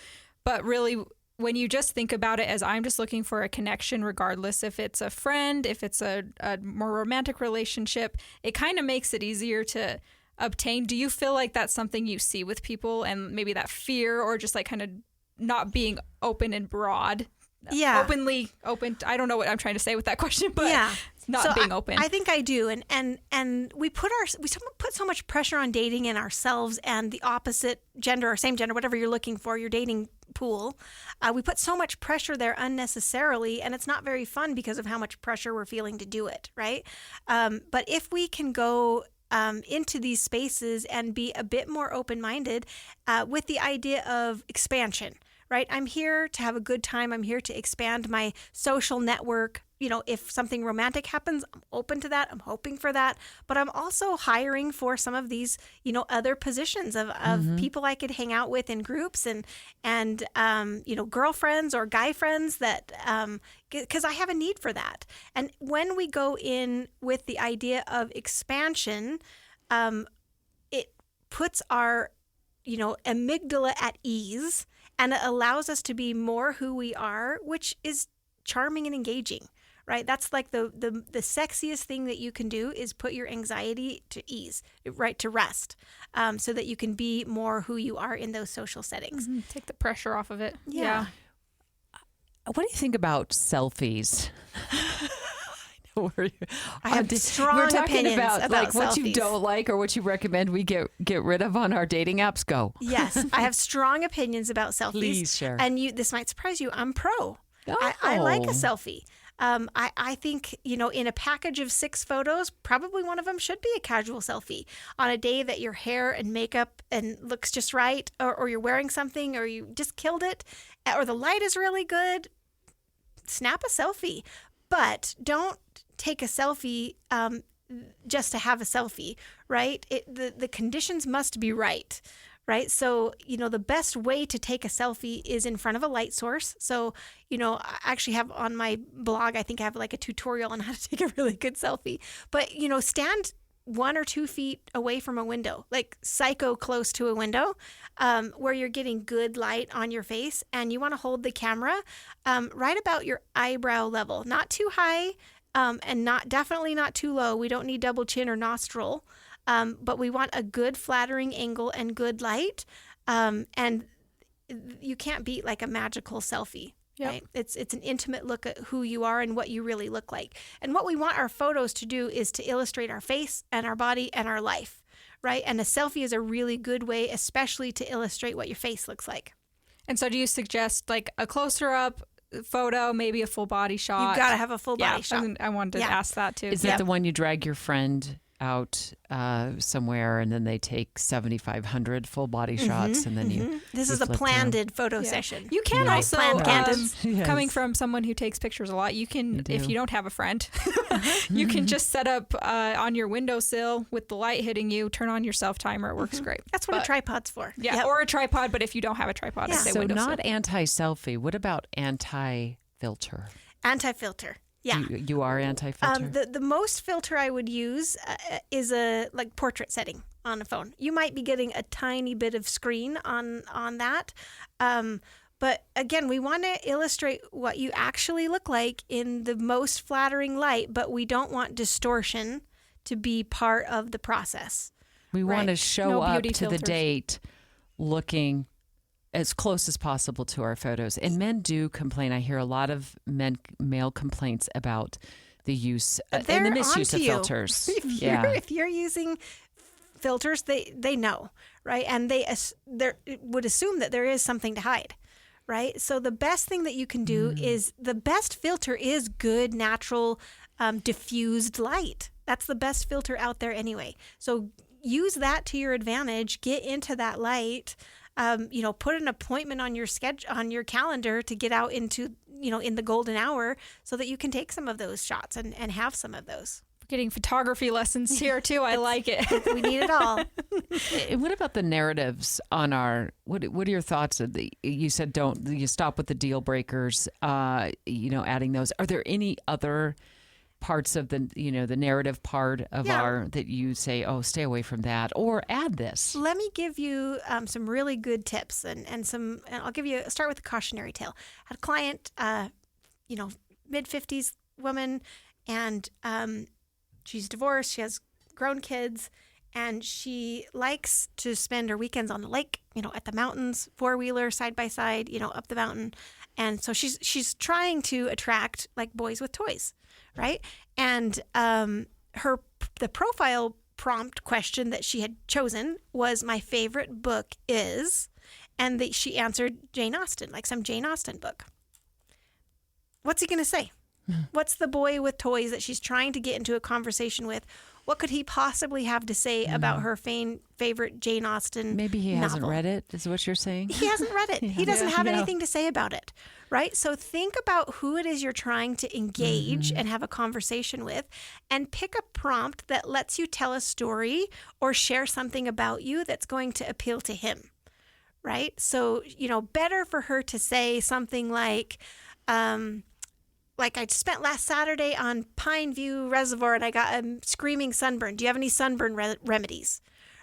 But really, when you just think about it as I'm just looking for a connection, regardless if it's a friend, if it's a more romantic relationship, it kind of makes it easier to obtain. Do you feel like that's something you see with people, and maybe that fear, or just like kind of not being open and broad? Yeah. Openly open. I don't know what I'm trying to say with that question, but not being open. I think I do. And we put so much pressure on dating and ourselves and the opposite gender or same gender, whatever you're looking for, your dating pool. We put so much pressure there unnecessarily, and it's not very fun because of how much pressure we're feeling to do it, right? But if we can go into these spaces and be a bit more open-minded with the idea of expansion, right? I'm here to have a good time. I'm here to expand my social network. If something romantic happens, I'm open to that. I'm hoping for that. But I'm also hiring for some of these, other positions of people I could hang out with in groups and girlfriends or guy friends that, because I have a need for that. And when we go in with the idea of expansion, it puts our, amygdala at ease, and it allows us to be more who we are, which is charming and engaging. right? That's like the sexiest thing that you can do is put your anxiety to ease, right, to rest, so that you can be more who you are in those social settings. Mm-hmm. Take the pressure off of it. Yeah. What do you think about selfies? I have strong we're talking opinions about like what you selfies. don't like or what you recommend we get rid of on our dating apps. Go. Yes, I have strong opinions about selfies. Please share. And this might surprise you. I'm pro. I like a selfie. I think, in a package of 6 photos, probably one of them should be a casual selfie. On a day that your hair and makeup and looks just right, or you're wearing something, or you just killed it, or the light is really good, snap a selfie. But don't take a selfie just to have a selfie, right? The conditions must be right. Right. So, the best way to take a selfie is in front of a light source. So, I actually have on my blog, I think I have like a tutorial on how to take a really good selfie. But, stand 1 or 2 feet away from a window, like psycho close to a window, where you're getting good light on your face. And you want to hold the camera right about your eyebrow level, not too high and definitely not too low. We don't need double chin or nostril. But we want a good flattering angle and good light. And you can't beat like a magical selfie. Yep. Right? It's an intimate look at who you are and what you really look like. And what we want our photos to do is to illustrate our face and our body and our life. Right? And a selfie is a really good way, especially to illustrate what your face looks like. And so do you suggest like a closer up photo, maybe a full body shot? You've got to have a full body shot. I wanted to ask that too. Is that the one you drag your friend out somewhere and then they take 7,500 full body shots and then you this is a planned photo session. You can also Yes. coming from someone who takes pictures a lot, you can if you don't have a friend you can just set up on your windowsill with the light hitting you, turn on your self timer. It works great. That's what a tripod's for. Or a tripod, but if you don't have a tripod, I say so windowsill. not anti-selfie. What about anti-filter? Anti-filter. Yeah. You are anti-filter? The most filter I would use is a like portrait setting on a phone. You might be getting a tiny bit of screen on that. But again, we want to illustrate what you actually look like in the most flattering light, but we don't want distortion to be part of the process. We want to show up to filters. the date looking as close as possible to our photos. And men do complain. I hear a lot of male complaints about the use and the misuse of filters. If you're using filters, they know, right? And they would assume that there is something to hide, right? So the best thing that you can do is the best filter is good, natural, diffused light. That's the best filter out there anyway. So use that to your advantage. Get into that light. Put an appointment on your on your calendar to get out into, in the golden hour so that you can take some of those shots and have some of those. We're getting photography lessons here too. I like it. We need it all. And what about the narratives on our, what are your thoughts? You said you stop with the deal breakers, adding those. Are there any other parts of the narrative part of that you say, oh, stay away from that, or add this? Let me give you some really good tips and I'll start with a cautionary tale. I had a client, mid-50s woman, and she's divorced. She has grown kids, and she likes to spend her weekends on the lake, at the mountains, 4-wheeler, side by side, up the mountain. And so she's trying to attract like boys with toys. Right. And the profile prompt question that she had chosen was, my favorite book is, and she answered Jane Austen, like some Jane Austen book. What's he going to say? What's the boy with toys that she's trying to get into a conversation with? What could he possibly have to say about her favorite Jane Austen Maybe he novel? hasn't read it, is what you're saying? He hasn't read it. He doesn't have anything to say about it, right? So think about who it is you're trying to engage and have a conversation with, and pick a prompt that lets you tell a story or share something about you that's going to appeal to him, right? So, better for her to say something like I spent last Saturday on Pine View Reservoir and I got a screaming sunburn. Do you have any sunburn remedies?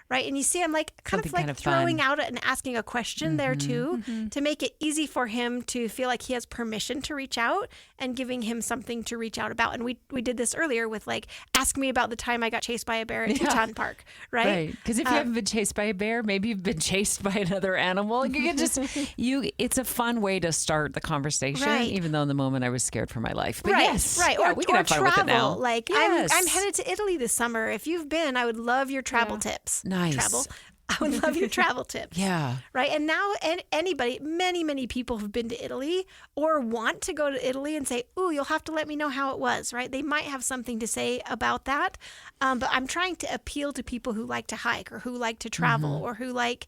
right? And you see, I'm like kind Something of like kind of throwing fun. out and asking a question there too, to make it easy for him to feel like he has permission to reach out and giving him something to reach out about. And we did this earlier with like, ask me about the time I got chased by a bear at Teton Park, right? Right. Because if you haven't been chased by a bear, maybe you've been chased by another animal. You can just, it's a fun way to start the conversation, Right. even though in the moment I was scared for my life. But Right, yes. right. Yeah, Or, we can or have fun travel. with it now. Like Yes. I'm headed to Italy this summer. If you've been, I would love your travel tips. Nice. Travel. I would love your travel tips. Yeah. Right. And now anybody, many people have been to Italy or want to go to Italy and say, ooh, you'll have to let me know how it was, right? They might have something to say about that. But I'm trying to appeal to people who like to hike or who like to travel or who like,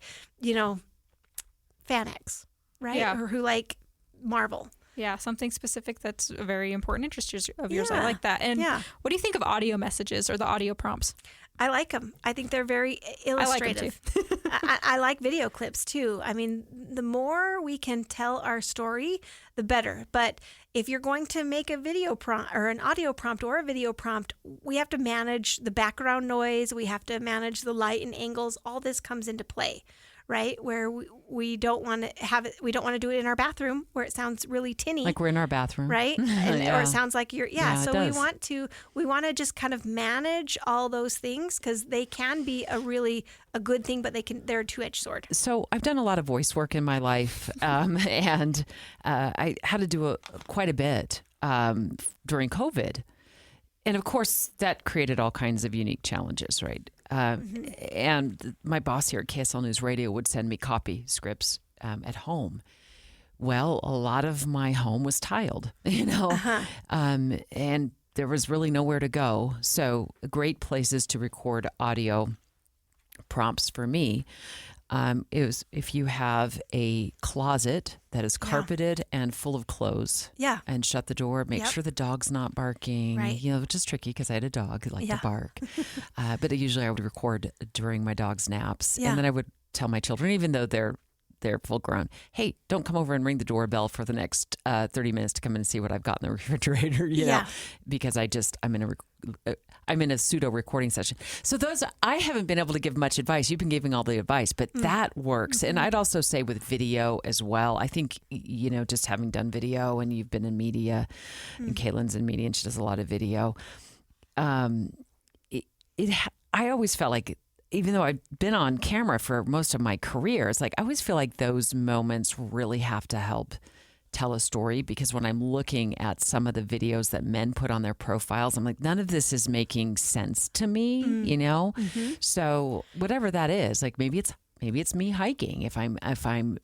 FanX, right? Yeah. Or who like Marvel. Yeah, something specific that's a very important interest of yours. I Yeah. like that. And Yeah. what do you think of audio messages or the audio prompts? I like them. I think they're very illustrative. I like them too. I like video clips too. I mean, the more we can tell our story, the better. But if you're going to make a video prompt or an audio prompt or a video prompt, we have to manage the background noise. We have to manage the light and angles. All this comes into play, right? Where we don't want to have it. We don't want to do it in our bathroom where it sounds really tinny. Like we're in our bathroom. Right? Or it sounds like you're, Yeah, it so does. we want to just kind of manage all those things because they can be a good thing, but they're a two-edged sword. So I've done a lot of voice work in my life, and I had to do quite a bit during COVID. And of course, that created all kinds of unique challenges, right? And my boss here at KSL News Radio would send me copy scripts at home. Well, a lot of my home was tiled, and there was really nowhere to go. So great places to record audio prompts for me is if you have a closet that is carpeted and full of clothes. Yeah. And shut the door. Make sure the dog's not barking. Right. Which is tricky because I had a dog who liked to bark. But usually I would record during my dog's naps. Yeah. And then I would tell my children, even though they're full grown, hey, don't come over and ring the doorbell for the next 30 minutes to come in and see what I've got in the refrigerator, you know, because I'm in a pseudo recording session. So I haven't been able to give much advice. You've been giving all the advice, but that works. And I'd also say with video as well, I think, just having done video and you've been in media and Caitlyn's in media and she does a lot of video. I always felt like, even though I've been on camera for most of my career, it's like I always feel like those moments really have to help tell a story, because when I'm looking at some of the videos that men put on their profiles, I'm like, none of this is making sense to me, So whatever that is, like maybe it's me hiking if I'm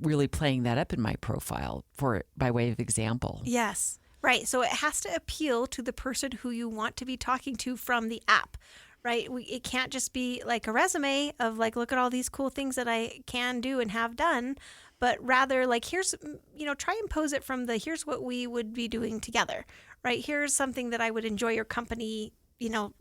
really playing that up in my profile by way of example. Yes. Right. So it has to appeal to the person who you want to be talking to from the app. Right. It can't just be like a resume of like, look at all these cool things that I can do and have done, but rather like, here's, try and pose it from here's what we would be doing together, right? Here's something that I would enjoy your company,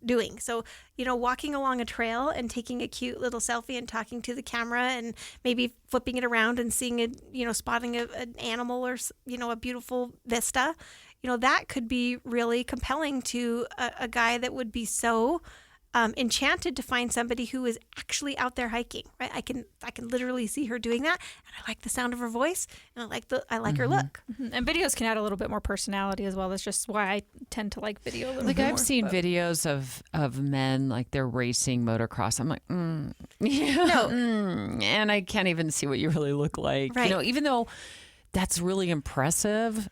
doing. So, walking along a trail and taking a cute little selfie and talking to the camera and maybe flipping it around and seeing it, spotting an animal or, a beautiful vista, that could be really compelling to a guy that would be so enchanted to find somebody who is actually out there hiking, right? I can literally see her doing that, and I like the sound of her voice, and I like her look. And videos can add a little bit more personality as well. That's just why I tend to like video a little Like bit I've more, seen videos of men, like they're racing motocross. I'm like, and I can't even see what you really look like. Right. Even though that's really impressive,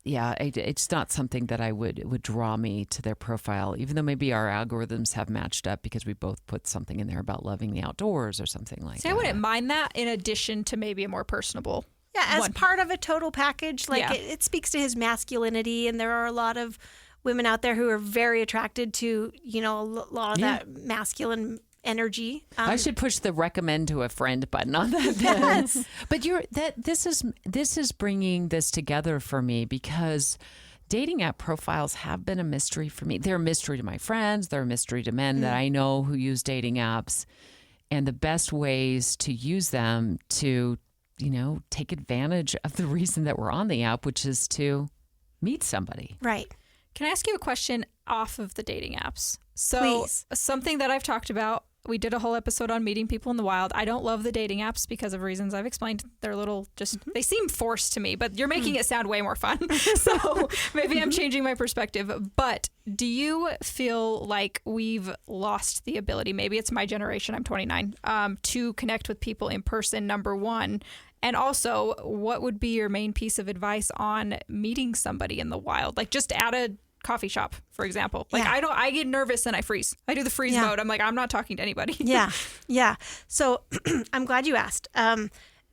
it's not something that I would draw me to their profile, even though maybe our algorithms have matched up because we both put something in there about loving the outdoors or something like that. I wouldn't mind that in addition to maybe a more personable. Yeah, as one. part of a total package, like Yeah. it speaks to his masculinity, and there are a lot of women out there who are very attracted to, a lot of that masculine energy. I should push the recommend to a friend button on that. Yes. But this is bringing this together for me, because dating app profiles have been a mystery for me. They're a mystery to my friends. They're a mystery to men that I know who use dating apps, and the best ways to use them to, take advantage of the reason that we're on the app, which is to meet somebody. Right. Can I ask you a question off of the dating apps? So Please. something that I've talked about we did a whole episode on meeting people in the wild. I don't love the dating apps because of reasons I've explained. They're a little they seem forced to me, but you're making it sound way more fun. So maybe I'm changing my perspective. But do you feel like we've lost the ability, maybe it's my generation, I'm 29, to connect with people in person, number one? And also, what would be your main piece of advice on meeting somebody in the wild? Like just at a coffee shop, for example. Like I get nervous and I freeze. I do the freeze mode. I'm like, I'm not talking to anybody. Yeah. So I'm glad you asked.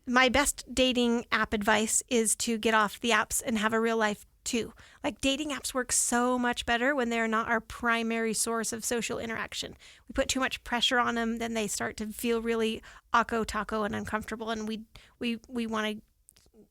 My best dating app advice is to get off the apps and have a real life too. Like dating apps work so much better when they're not our primary source of social interaction. We put too much pressure on them, then they start to feel really taco and uncomfortable, and we want to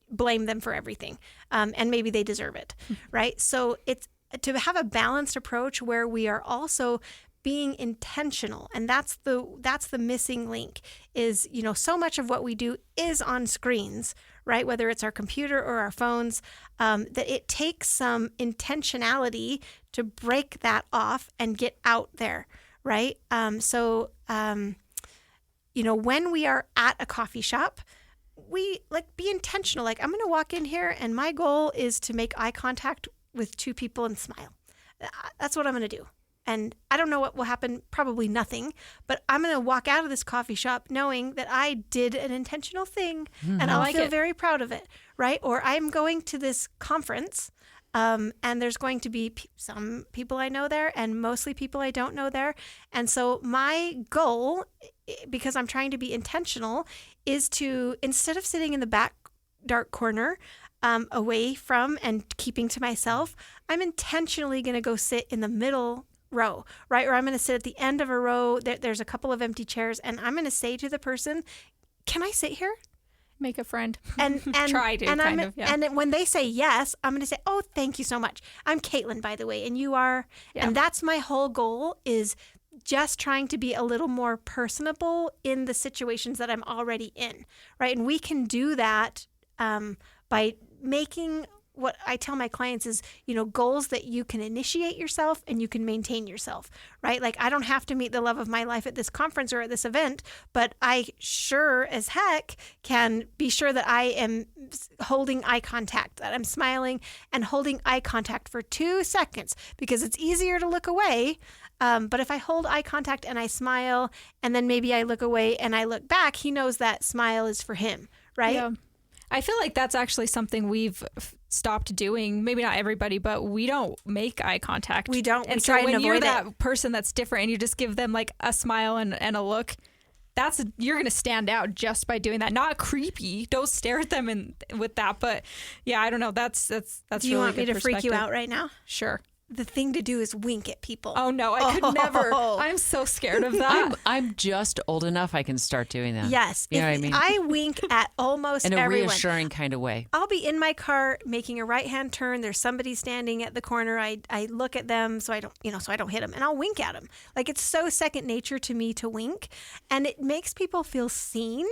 blame them for everything. And maybe they deserve it, right? So it's to have a balanced approach where we are also being intentional, and that's the missing link. Is so much of what we do is on screens, right? Whether it's our computer or our phones, that it takes some intentionality to break that off and get out there, right? So when we are at a coffee shop, we be intentional. Like I'm going to walk in here, and my goal is to make eye contact with two people and smile. That's what I'm going to do. And I don't know what will happen, probably nothing, but I'm going to walk out of this coffee shop knowing that I did an intentional thing, and I'll feel very proud of it, right? Or I'm going to this conference, and there's going to be some people I know there and mostly people I don't know there. And so my goal, because I'm trying to be intentional, is to, instead of sitting in the back dark corner, away from and keeping to myself, I'm intentionally going to go sit in the middle row, right? Or I'm going to sit at the end of a row. There's a couple of empty chairs, and I'm going to say to the person, "Can I sit here?" Make a friend. And try to, and when they say yes, I'm going to say, "Oh, thank you so much. I'm Caitlyn, by the way, and you are." Yeah. And that's my whole goal, is just trying to be a little more personable in the situations that I'm already in, right? And we can do that by making, what I tell my clients is, goals that you can initiate yourself and you can maintain yourself, right? Like I don't have to meet the love of my life at this conference or at this event, but I sure as heck can be sure that I am holding eye contact, that I'm smiling and holding eye contact for 2 seconds, because it's easier to look away. But if I hold eye contact and I smile, and then maybe I look away and I look back, he knows that smile is for him, right? Yeah. I feel like that's actually something we've stopped doing. Maybe not everybody, but we don't make eye contact. We don't. And so when you're that person that's different and you just give them like a smile and a look, you're going to stand out just by doing that. Not creepy. Don't stare at them with that. But yeah, I don't know. That's Do really you want good me to freak you out right now? Sure. The thing to do is wink at people. Oh no, I could never. I'm so scared of that. I'm just old enough I can start doing that. Yes. You know what I mean? I wink at almost everyone. In a reassuring kind of way. I'll be in my car making a right-hand turn. There's somebody standing at the corner. I look at them so I don't hit them, and I'll wink at them. Like it's so second nature to me to wink, and it makes people feel seen.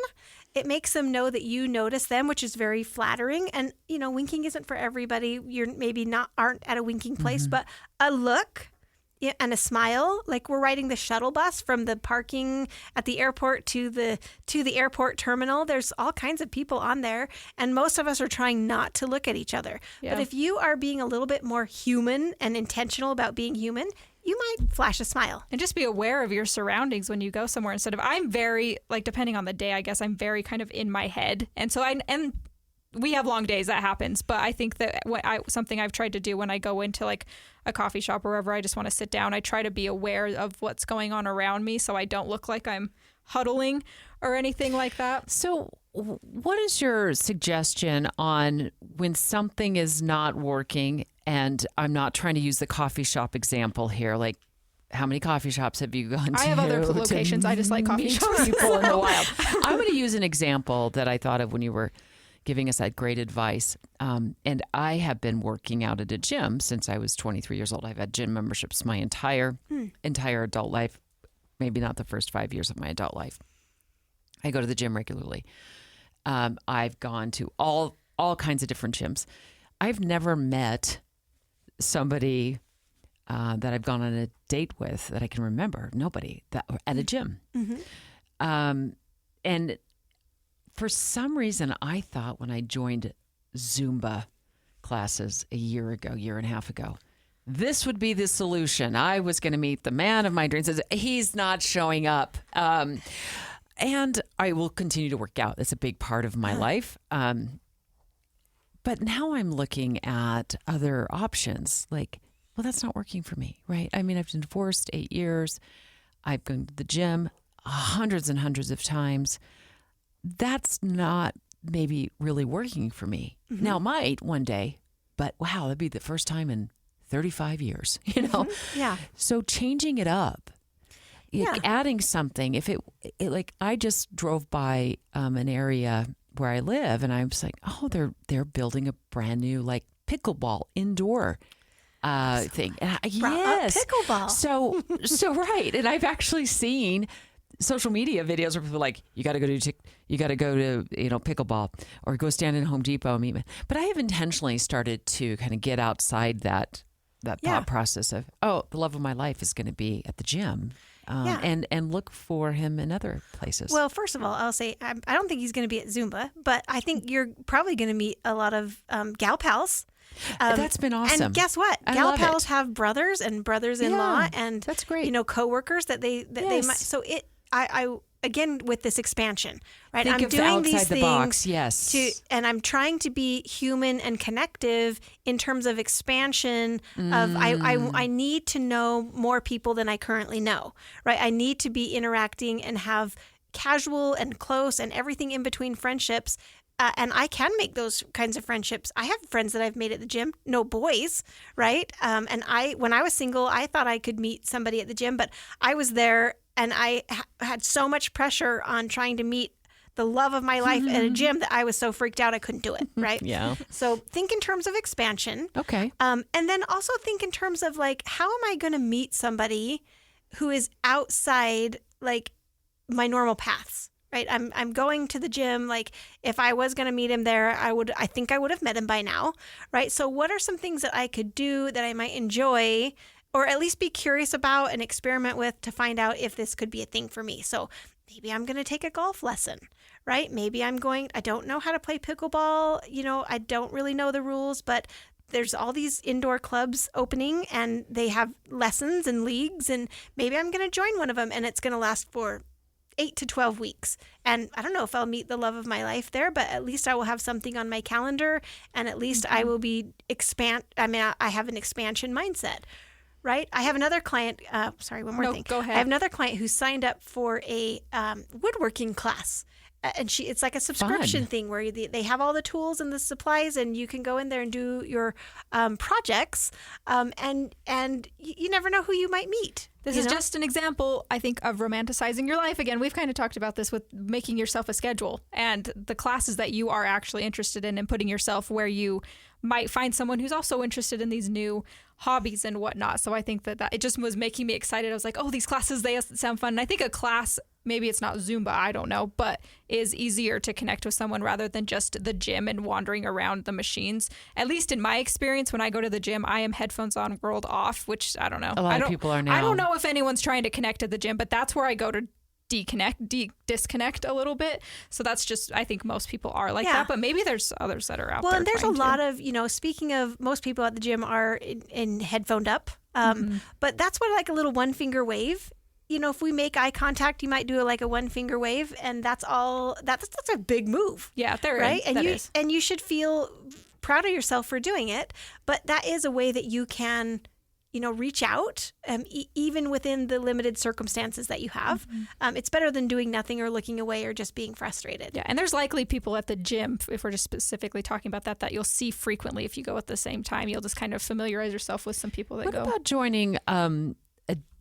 It makes them know that you notice them, which is very flattering. And, winking isn't for everybody. You're maybe aren't at a winking place, but a look and a smile, like we're riding the shuttle bus from the parking at the airport to the airport terminal. There's all kinds of people on there, and most of us are trying not to look at each other. Yeah. But if you are being a little bit more human and intentional about being human, you might flash a smile. And just be aware of your surroundings when you go somewhere, instead of, I'm very, depending on the day, I guess I'm very kind of in my head. And so and we have long days, that happens. But I think that something I've tried to do when I go into like a coffee shop or wherever I just want to sit down, I try to be aware of what's going on around me so I don't look like I'm huddling or anything like that. So what is your suggestion on when something is not working? And I'm not trying to use the coffee shop example here. Like, how many coffee shops have you gone to? I have other locations. I just like coffee shops. People in the wild. I'm going to use an example that I thought of when you were giving us that great advice. And I have been working out at a gym since I was 23 years old. I've had gym memberships my entire adult life, maybe not the first 5 years of my adult life. I go to the gym regularly. I've gone to all kinds of different gyms. I've never met somebody that I've gone on a date with that I can remember. Nobody that at a gym. And for some reason, I thought when I joined Zumba classes a year and a half ago, this would be the solution. I was going to meet the man of my dreams. He's not showing up. And I will continue to work out. It's a big part of my life. But now I'm looking at other options. Like, well, that's not working for me, right? I mean, I've been divorced 8 years. I've gone to the gym hundreds and hundreds of times. That's not maybe really working for me. Now, it might one day, but wow, that'd be the first time in 35 years, you know? Yeah. So changing it up, adding something. If it like, I just drove by an area where I live, and I was like, oh, they're building a brand new like pickleball indoor thing. And yes, pickleball. So right, and I've actually seen social media videos where people are like, you got to go to pickleball, or go stand in Home Depot and meet me. But I have intentionally started to kind of get outside that thought process of, oh, the love of my life is going to be at the gym. And look for him in other places. Well, first of all, I'll say I don't think he's going to be at Zumba, but I think you're probably going to meet a lot of gal pals. That's been awesome. And guess what? Gal pals have brothers and brothers-in-law, and that's great. Coworkers that they might. So I again with this expansion, right? Think I'm of doing outside these the things box, yes. and I'm trying to be human and connective in terms of expansion of I need to know more people than I currently know, right? I need to be interacting and have casual and close and everything in between friendships. And I can make those kinds of friendships. I have friends that I've made at the gym, no boys, right? And when I was single, I thought I could meet somebody at the gym, but I was there and I had so much pressure on trying to meet the love of my life at a gym that I was so freaked out I couldn't do it, right? Yeah. So think in terms of expansion. Okay. And then also think in terms of like, how am I going to meet somebody who is outside like my normal paths? Right. I'm going to the gym. Like if I was going to meet him there, I think I would have met him by now. Right. So what are some things that I could do that I might enjoy, or at least be curious about and experiment with to find out if this could be a thing for me? So maybe I'm going to take a golf lesson, right? Maybe I don't know how to play pickleball. I don't really know the rules, but there's all these indoor clubs opening and they have lessons and leagues, and maybe I'm going to join one of them, and it's going to last for 8 to 12 weeks. And I don't know if I'll meet the love of my life there, but at least I will have something on my calendar, and at least I will be I have an expansion mindset, right? I have another client, one more thing. Go ahead. I have another client who signed up for a woodworking class. And it's like a subscription thing where they have all the tools and the supplies, and you can go in there and do your projects. And you never know who you might meet. This is just an example, I think, of romanticizing your life. Again, we've kind of talked about this with making yourself a schedule and the classes that you are actually interested in, and putting yourself where you might find someone who's also interested in these new hobbies and whatnot. So I think that it just was making me excited. I was like, oh, these classes, they sound fun. And I think a class, maybe it's not Zumba, I don't know, but is easier to connect with someone rather than just the gym and wandering around the machines. At least in my experience, when I go to the gym, I am headphones on, world off, which I don't know. A lot of people are now. I don't know if anyone's trying to connect at the gym, but that's where I go to disconnect a little bit. So that's just, I think most people are like that, but maybe there's others that are out there. Well, and there's a lot of, speaking of, most people at the gym are in headphoned up. But that's what, like a little one finger wave. If we make eye contact, you might do a one finger wave, and that's all. That's a big move. Yeah, there right? is. And you should feel proud of yourself for doing it. But that is a way that you can, reach out, even within the limited circumstances that you have. It's better than doing nothing or looking away or just being frustrated. Yeah, and there's likely people at the gym, if we're just specifically talking about that you'll see frequently if you go at the same time. You'll just kind of familiarize yourself with some people that go. What about joining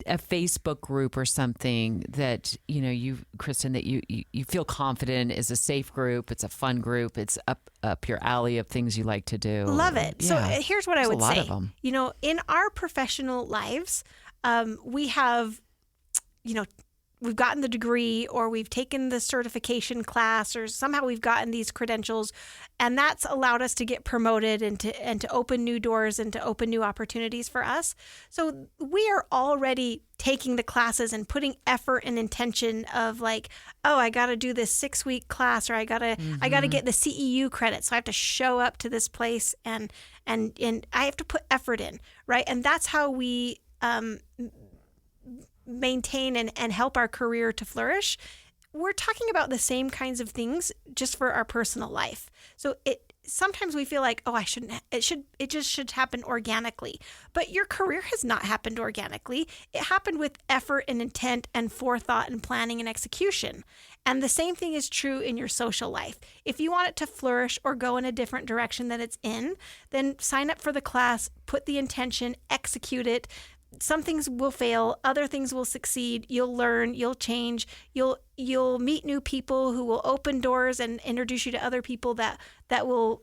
a Facebook group or something that, you, Kristin, that you feel confident is a safe group, it's a fun group, it's up your alley of things you like to do? Love it. Yeah. So here's what I would say. A lot of them. In our professional lives, we have, gotten the degree, or we've taken the certification class, or somehow we've gotten these credentials, and that's allowed us to get promoted and to open new doors and to open new opportunities for us. So we are already taking the classes and putting effort and intention of like, oh, I got to do this 6-week class, or I got to get the CEU credit. So I have to show up to this place and I have to put effort in, right? And that's how we maintain and help our career to flourish. We're talking about the same kinds of things just for our personal life. So sometimes we feel like, oh, it just should happen organically. But your career has not happened organically. It happened with effort and intent and forethought and planning and execution. And the same thing is true in your social life. If you want it to flourish or go in a different direction than it's in, then sign up for the class, put the intention, execute it. Some things will fail, other things will succeed. You'll learn, you'll change, you'll meet new people who will open doors and introduce you to other people that will,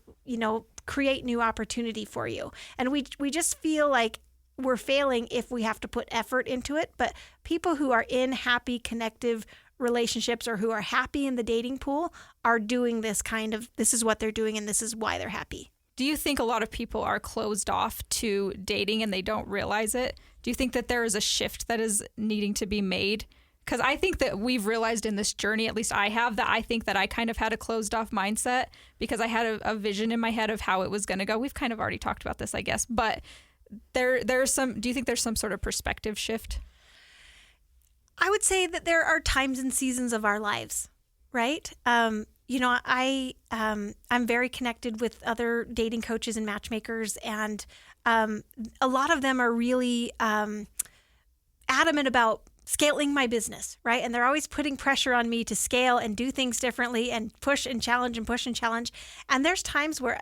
create new opportunity for you. And we just feel like we're failing if we have to put effort into it. But people who are in happy, connective relationships, or who are happy in the dating pool, are doing this is what they're doing and this is why they're happy. Do you think a lot of people are closed off to dating and they don't realize it? Do you think that there is a shift that is needing to be made? Because I think that we've realized in this journey, at least I have, that I think that I kind of had a closed off mindset because I had a vision in my head of how it was going to go. We've kind of already talked about this, I guess. But do you think there's some sort of perspective shift? I would say that there are times and seasons of our lives, right? I'm very connected with other dating coaches and matchmakers, and a lot of them are really adamant about scaling my business, right? And they're always putting pressure on me to scale and do things differently and push and challenge and push and challenge. And there's times where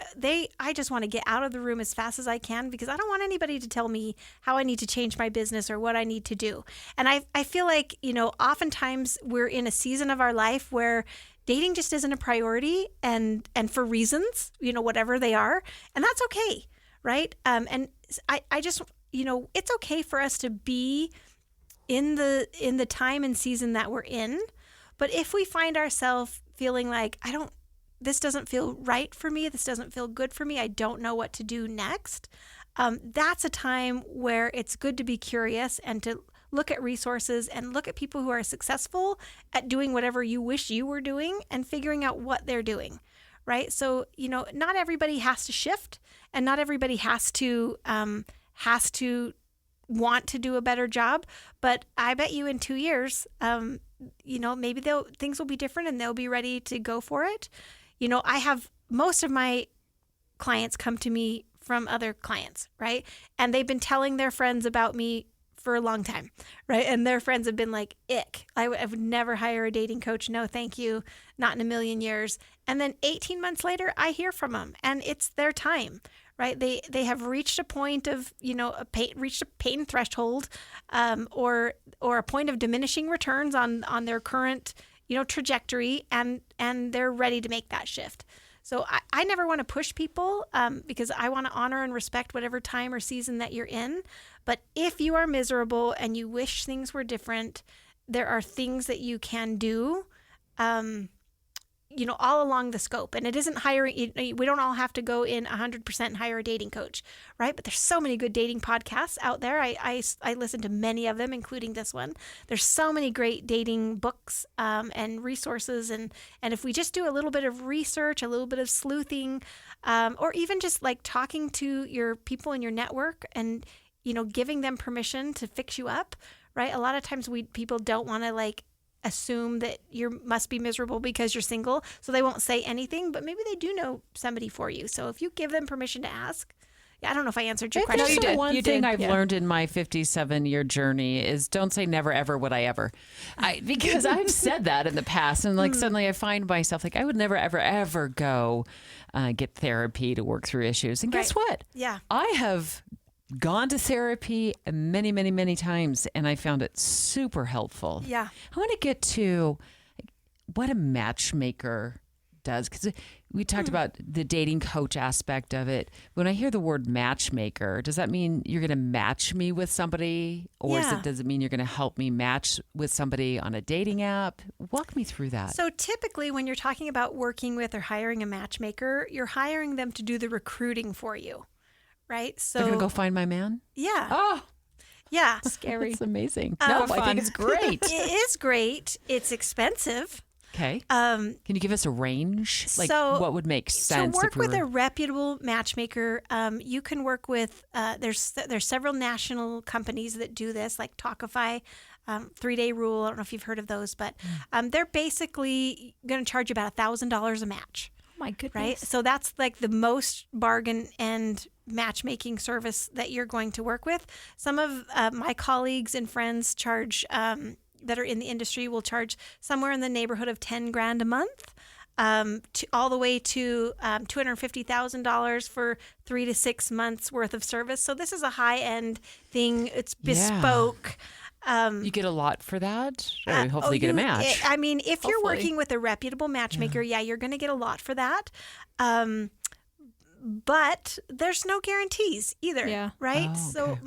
I just want to get out of the room as fast as I can, because I don't want anybody to tell me how I need to change my business or what I need to do. And I feel like, oftentimes we're in a season of our life where dating just isn't a priority, and for reasons, whatever they are, and that's okay, right? And I just, it's okay for us to be in the time and season that we're in. But if we find ourselves feeling like, this doesn't feel right for me, this doesn't feel good for me, I don't know what to do next, that's a time where it's good to be curious and to look at resources and look at people who are successful at doing whatever you wish you were doing and figuring out what they're doing, right? So, not everybody has to shift, and not everybody has to want to do a better job. But I bet you in 2 years, maybe things will be different and they'll be ready to go for it. I have most of my clients come to me from other clients, right? And they've been telling their friends about me for a long time, right? And their friends have been like, ick, I would never hire a dating coach. No, thank you. Not in a million years. And then 18 months later, I hear from them, and it's their time, right? They have reached a point of, reached a pain threshold, or a point of diminishing returns on their current, trajectory, and they're ready to make that shift. So I never want to push people, because I want to honor and respect whatever time or season that you're in. But if you are miserable and you wish things were different, there are things that you can do, all along the scope. And it isn't hiring. We don't all have to go in 100% and hire a dating coach, right? But there's so many good dating podcasts out there. I listen to many of them, including this one. There's so many great dating books and resources. And if we just do a little bit of research, a little bit of sleuthing, or even just like talking to your people in your network and, giving them permission to fix you up, right? A lot of times people don't want to assume that you must be miserable because you're single, so they won't say anything, but maybe they do know somebody for you. So if you give them permission to ask, I don't know if I answered your question. No, you did. One thing I've learned in my 57-year journey is don't say never, ever would I ever. Because I've said that in the past, and suddenly I find myself I would never, ever, ever go get therapy to work through issues. And guess what? Yeah. I have gone to therapy many, many, many times, and I found it super helpful. Yeah. I want to get to what a matchmaker does, because we talked about the dating coach aspect of it. When I hear the word matchmaker, does that mean you're going to match me with somebody? Or does it mean you're going to help me match with somebody on a dating app? Walk me through that. So typically when you're talking about working with or hiring a matchmaker, you're hiring them to do the recruiting for you, right? So they're going to go find my man? Yeah. Oh, yeah. Scary. it's amazing. No, I think it's great. It is great. It's expensive. Okay. Can you give us a range? Like what would make sense? So work with a reputable matchmaker. You can work with, there's several national companies that do this, like Talkify, 3-Day Rule. I don't know if you've heard of those, but they're basically going to charge you about $1,000 a match. Oh my goodness. Right? So that's like the most bargain and matchmaking service that you're going to work with. Some of my colleagues and friends charge that are in the industry will charge somewhere in the neighborhood of $10,000 a month, all the way to $250,000 for 3 to 6 months worth of service. So this is a high end thing. It's bespoke. You get a lot for that? Or hopefully you get a match. If you're working with a reputable matchmaker, you're going to get a lot for that. But there's no guarantees either, right? Oh, okay. So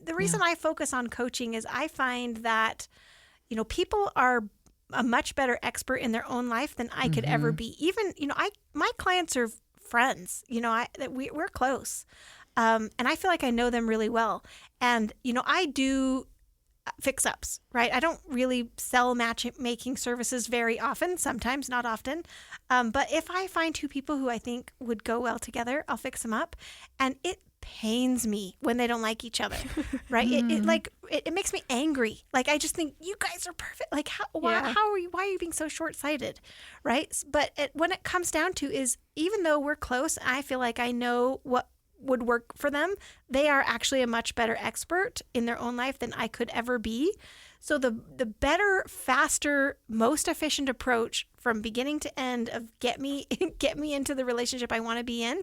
the reason I focus on coaching is I find that people are a much better expert in their own life than I could ever be. Even, my clients are friends, we're close. And I feel like I know them really well. And, I do fix-ups, right? I don't really sell matchmaking services very often, sometimes, not often. But if I find two people who I think would go well together, I'll fix them up. And it pains me when they don't like each other, right? It makes me angry. Like, I just think you guys are perfect. Like, why are you being so short-sighted, right? But when it comes down to is, even though we're close, I feel like I know what would work for them. They are actually a much better expert in their own life than I could ever be. So the better, faster, most efficient approach from beginning to end of get me into the relationship I want to be in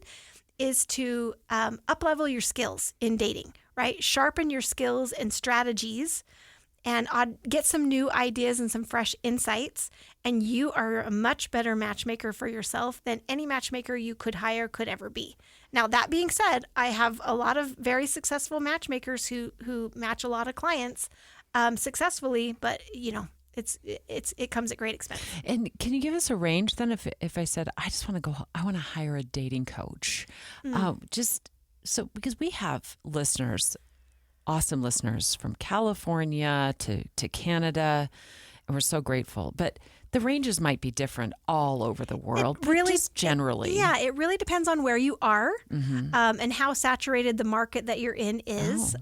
is to up-level your skills in dating, right? Sharpen your skills and strategies and get some new ideas and some fresh insights. And you are a much better matchmaker for yourself than any matchmaker you could hire could ever be. Now, that being said, I have a lot of very successful matchmakers who match a lot of clients successfully, but it comes at great expense. And can you give us a range then? If I said I want to hire a dating coach, because we have listeners, awesome listeners from California to Canada, and we're so grateful. But the ranges might be different all over the world. Really, just generally. It really depends on where you are and how saturated the market that you're in is.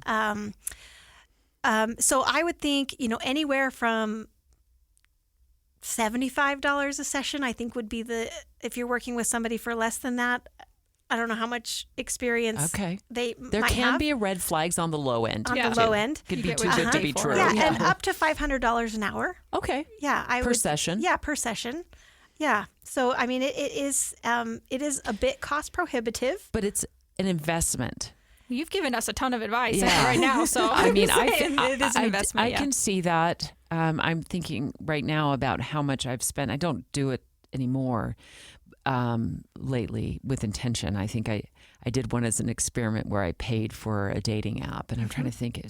So I would think, anywhere from $75 a session, I think would be if you're working with somebody for less than that. I don't know how much experience there might can have. Be red flags on the low end. On the low end. Could be too good to be true. Yeah, and up to $500 an hour. Okay. Yeah, per session. Yeah, per session. Yeah. So it is a bit cost prohibitive, but it's an investment. You've given us a ton of advice right now, so it is an investment. I can see that. I'm thinking right now about how much I've spent. I don't do it anymore lately with intention. I think I did one as an experiment where I paid for a dating app, and I'm trying to think.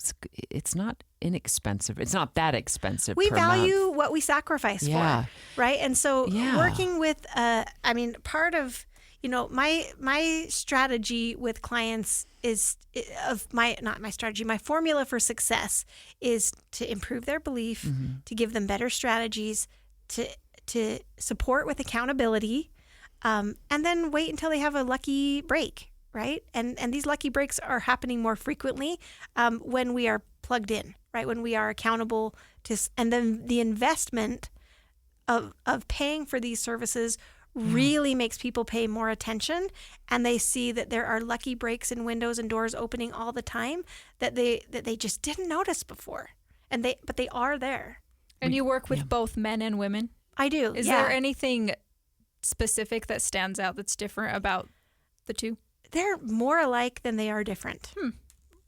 It's not inexpensive. It's not that expensive. We per value month. What we sacrifice for, right? And so working with, part of my strategy with clients is my formula for success is to improve their belief, to give them better strategies, to support with accountability, and then wait until they have a lucky break, right? And these lucky breaks are happening more frequently when we are plugged in, right? When we are accountable and then the investment of paying for these services really makes people pay more attention, and they see that there are lucky breaks and windows and doors opening all the time that they just didn't notice before, but they are there. And you work with both men and women? I do. Is there anything specific that stands out that's different about the two? They're more alike than they are different.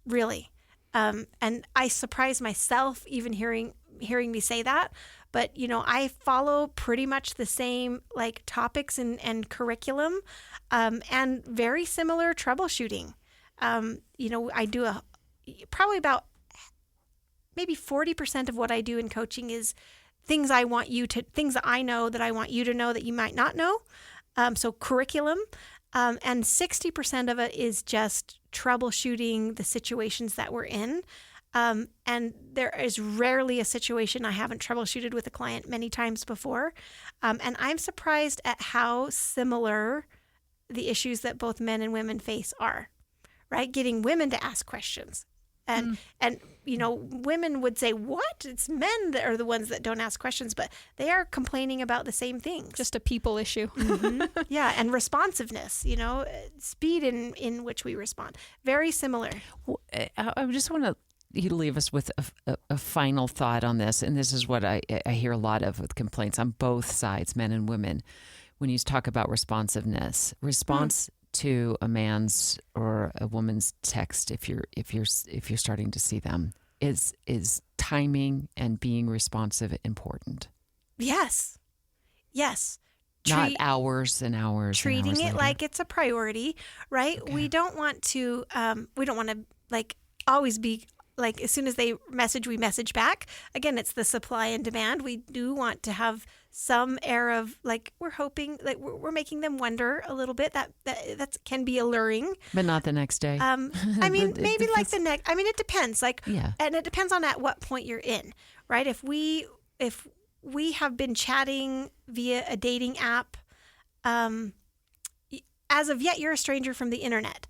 Really. And I surprise myself even hearing me say that, but I follow pretty much the same like topics and curriculum, and very similar troubleshooting. I do probably about maybe 40% of what I do in coaching is things that I know that I want you to know that you might not know. So curriculum, and 60% of it is just troubleshooting the situations that we're in. And there is rarely a situation I haven't troubleshooted with a client many times before. And I'm surprised at how similar the issues that both men and women face are, right? Getting women to ask questions. And women would say, what? It's men that are the ones that don't ask questions, but they are complaining about the same things. Just a people issue. Mm-hmm. Yeah, and responsiveness, speed in which we respond. Very similar. Well, I just want you to leave us with a final thought on this, and this is what I hear a lot of with complaints on both sides, men and women, when you talk about responsiveness. Response to a man's or a woman's text, if you're starting to see them, is timing and being responsive important? Yes. Not hours and hours. Treating and hours it later. like it's a priority, right? Okay. We don't want to like always be like, as soon as they message, we message back. Again, it's the supply and demand. We do want to have some air of like, we're hoping, like we're making them wonder a little bit. That can be alluring, but not the next day. I mean, maybe like the next. I mean, it depends. Like, yeah. And it depends on at what point you're in, right? If we have been chatting via a dating app, as of yet, you're a stranger from the internet.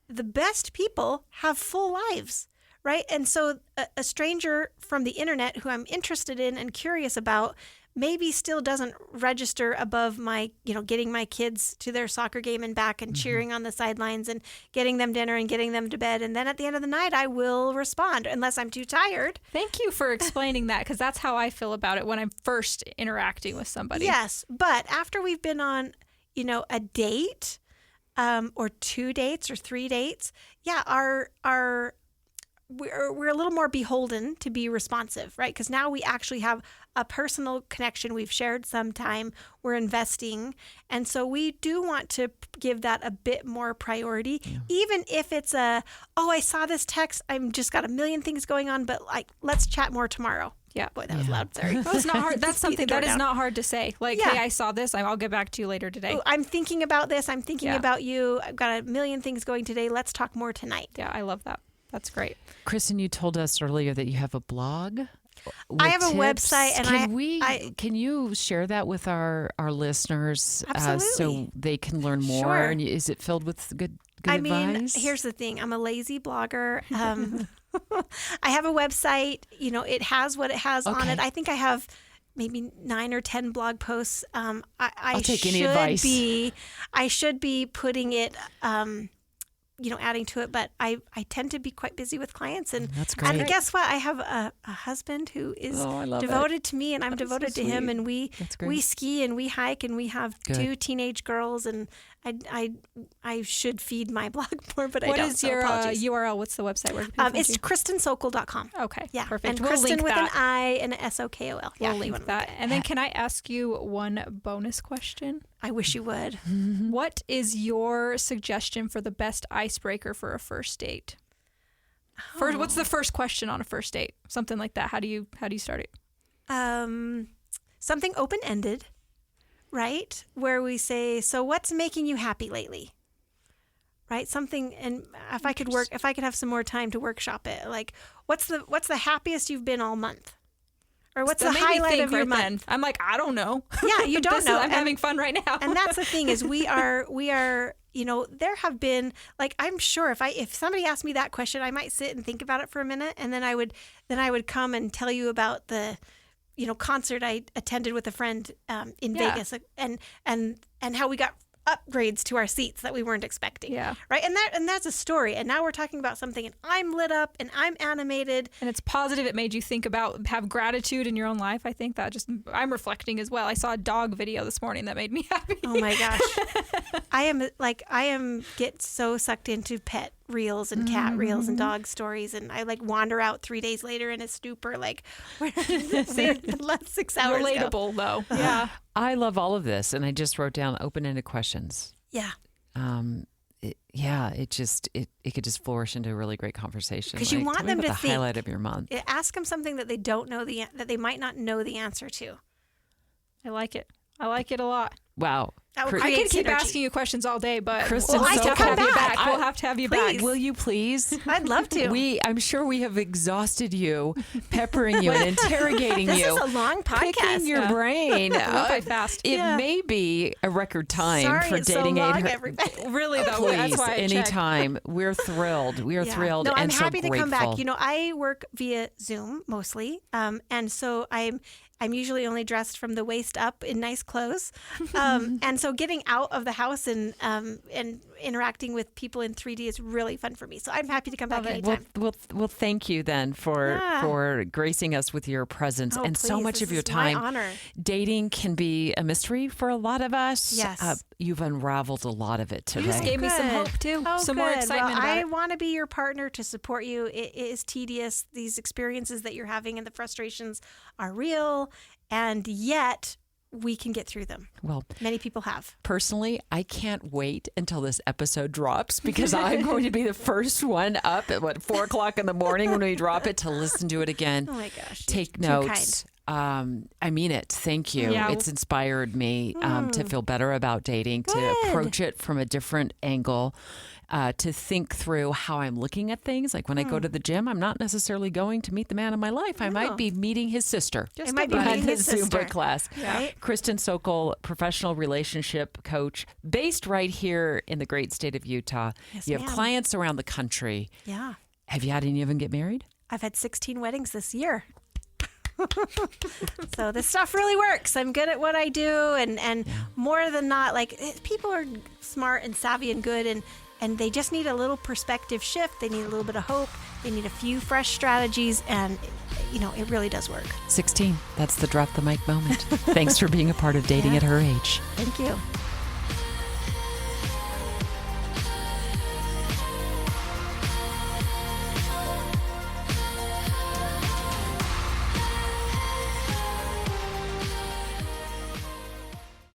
The best people have full lives. Right. And so a stranger from the internet who I'm interested in and curious about maybe still doesn't register above my, getting my kids to their soccer game and back and cheering on the sidelines and getting them dinner and getting them to bed. And then at the end of the night, I will respond unless I'm too tired. Thank you for explaining that, because that's how I feel about it when I'm first interacting with somebody. Yes. But after we've been on, a date or 2 dates or 3 dates, yeah, we're a little more beholden to be responsive, right? Because now we actually have a personal connection. We've shared some time. We're investing. And so we do want to give that a bit more priority, even if it's I saw this text. I'm just got a million things going on, but like, let's chat more tomorrow. Yeah. Boy, that was loud. Sorry. That's not hard. That's something that is not hard to say. Like, hey, I saw this. I'll get back to you later today. Ooh, I'm thinking about this. I'm thinking about you. I've got a million things going today. Let's talk more tonight. Yeah, I love that. That's great. Kristin, you told us earlier that you have a blog. I have a website, and can you share that with our listeners so they can learn more? Sure. And is it filled with good advice? Here's the thing. I'm a lazy blogger. I have a website. It has what it has on it. I think I have maybe 9 or 10 blog posts. I'll take any advice. I should be putting it. Adding to it, but I tend to be quite busy with clients, and that's great. And guess what? I have a husband who is devoted to me, and I'm devoted to him, and we ski and we hike, and we have 2 teenage girls, and I should feed my blog more, but I don't. What is your URL? What's the website? It's KristinSokol.com. Okay, yeah, perfect. And Kristin with an I and an SOKOL. Yeah, we'll link that. And then can I ask you one bonus question? I wish you would. What is your suggestion for the best icebreaker for a first date? First, what's the first question on a first date? Something like that. How do you start it? Something open-ended, right? Where we say, so what's making you happy lately? Right? Something, and if I could have some more time to workshop it, like what's the happiest you've been all month? Or what's the highlight of your month? I'm like, I don't know. Yeah, you don't know. I'm having fun right now. And that's the thing is we are, there have been, like, I'm sure if somebody asked me that question, I might sit and think about it for a minute, and then I would come and tell you about the, concert I attended with a friend in Vegas, and how we got upgrades to our seats that we weren't expecting. Yeah. Right. And that's a story. And now we're talking about something, and I'm lit up and I'm animated. And it's positive. It made you think about, have gratitude in your own life. I think that I'm reflecting as well. I saw a dog video this morning that made me happy. Oh my gosh. I am get so sucked into pet reels and cat reels and dog stories, and I like wander out 3 days later in a stupor, like where did the last 6 hours go? Relatable though. Yeah. I love all of this, and I just wrote down open-ended questions. Yeah. It could just flourish into a really great conversation. Because you want tell me them about to the think. highlight of your month. Ask them something that they don't know that they might not know the answer to. I like it. I like it a lot. Wow. That would I create could keep synergy. asking you questions all day, but Kristin, we'll I have can to have come you back. back. We'll have to have you Please. back. Will you please? I'd love to. I'm sure we have exhausted you, peppering you and interrogating This you. is a long podcast. Picking your brain. We'll fight fast. It Yeah. may be a record time Sorry, for it's so dating long, aid. everybody. Really though, Please, that's why I checked. anytime. We're thrilled. We are Yeah. thrilled No, I'm and so happy to grateful. come back. You know, I work via Zoom mostly, and so I'm usually only dressed from the waist up in nice clothes, and so getting out of the house and interacting with people in 3D is really fun for me. So I'm happy to come back anytime. Well, thank you then for gracing us with your presence and so please, much this of your is my time. honor. Dating can be a mystery for a lot of us. Yes. You've unraveled a lot of it today. You just gave me some Good. hope too. Oh, Some more good. excitement Well, about I it. want to be your partner to support you. It is tedious. These experiences that you're having and the frustrations are real, and yet we can get through them. Well, Many people have. personally, I can't wait until this episode drops because I'm going to be the first one up at 4 o'clock in the morning when we drop it to listen to it again. Oh my gosh. Take you're too notes. I mean it. Thank you. Yeah. It's inspired me to feel better about dating, to Good. approach it from a different angle, to think through how I'm looking at things. Like when I go to the gym, I'm not necessarily going to meet the man of my life. I might be meeting his sister. It might be on meeting his his sister. Zumba class. Right? Kristin Sokol, professional relationship coach, based right here in the great state of Utah. Yes, You have ma'am. clients around the country. Yeah. Have you had any of them get married? I've had 16 weddings this year. So this stuff really works. I'm good at what I do, and more than not, like people are smart and savvy and good, and they just need a little perspective shift. They need a little bit of hope. They need a few fresh strategies, and it really does work. 16. That's the drop the mic moment. Thanks for being a part of Dating at Her Age. Thank you.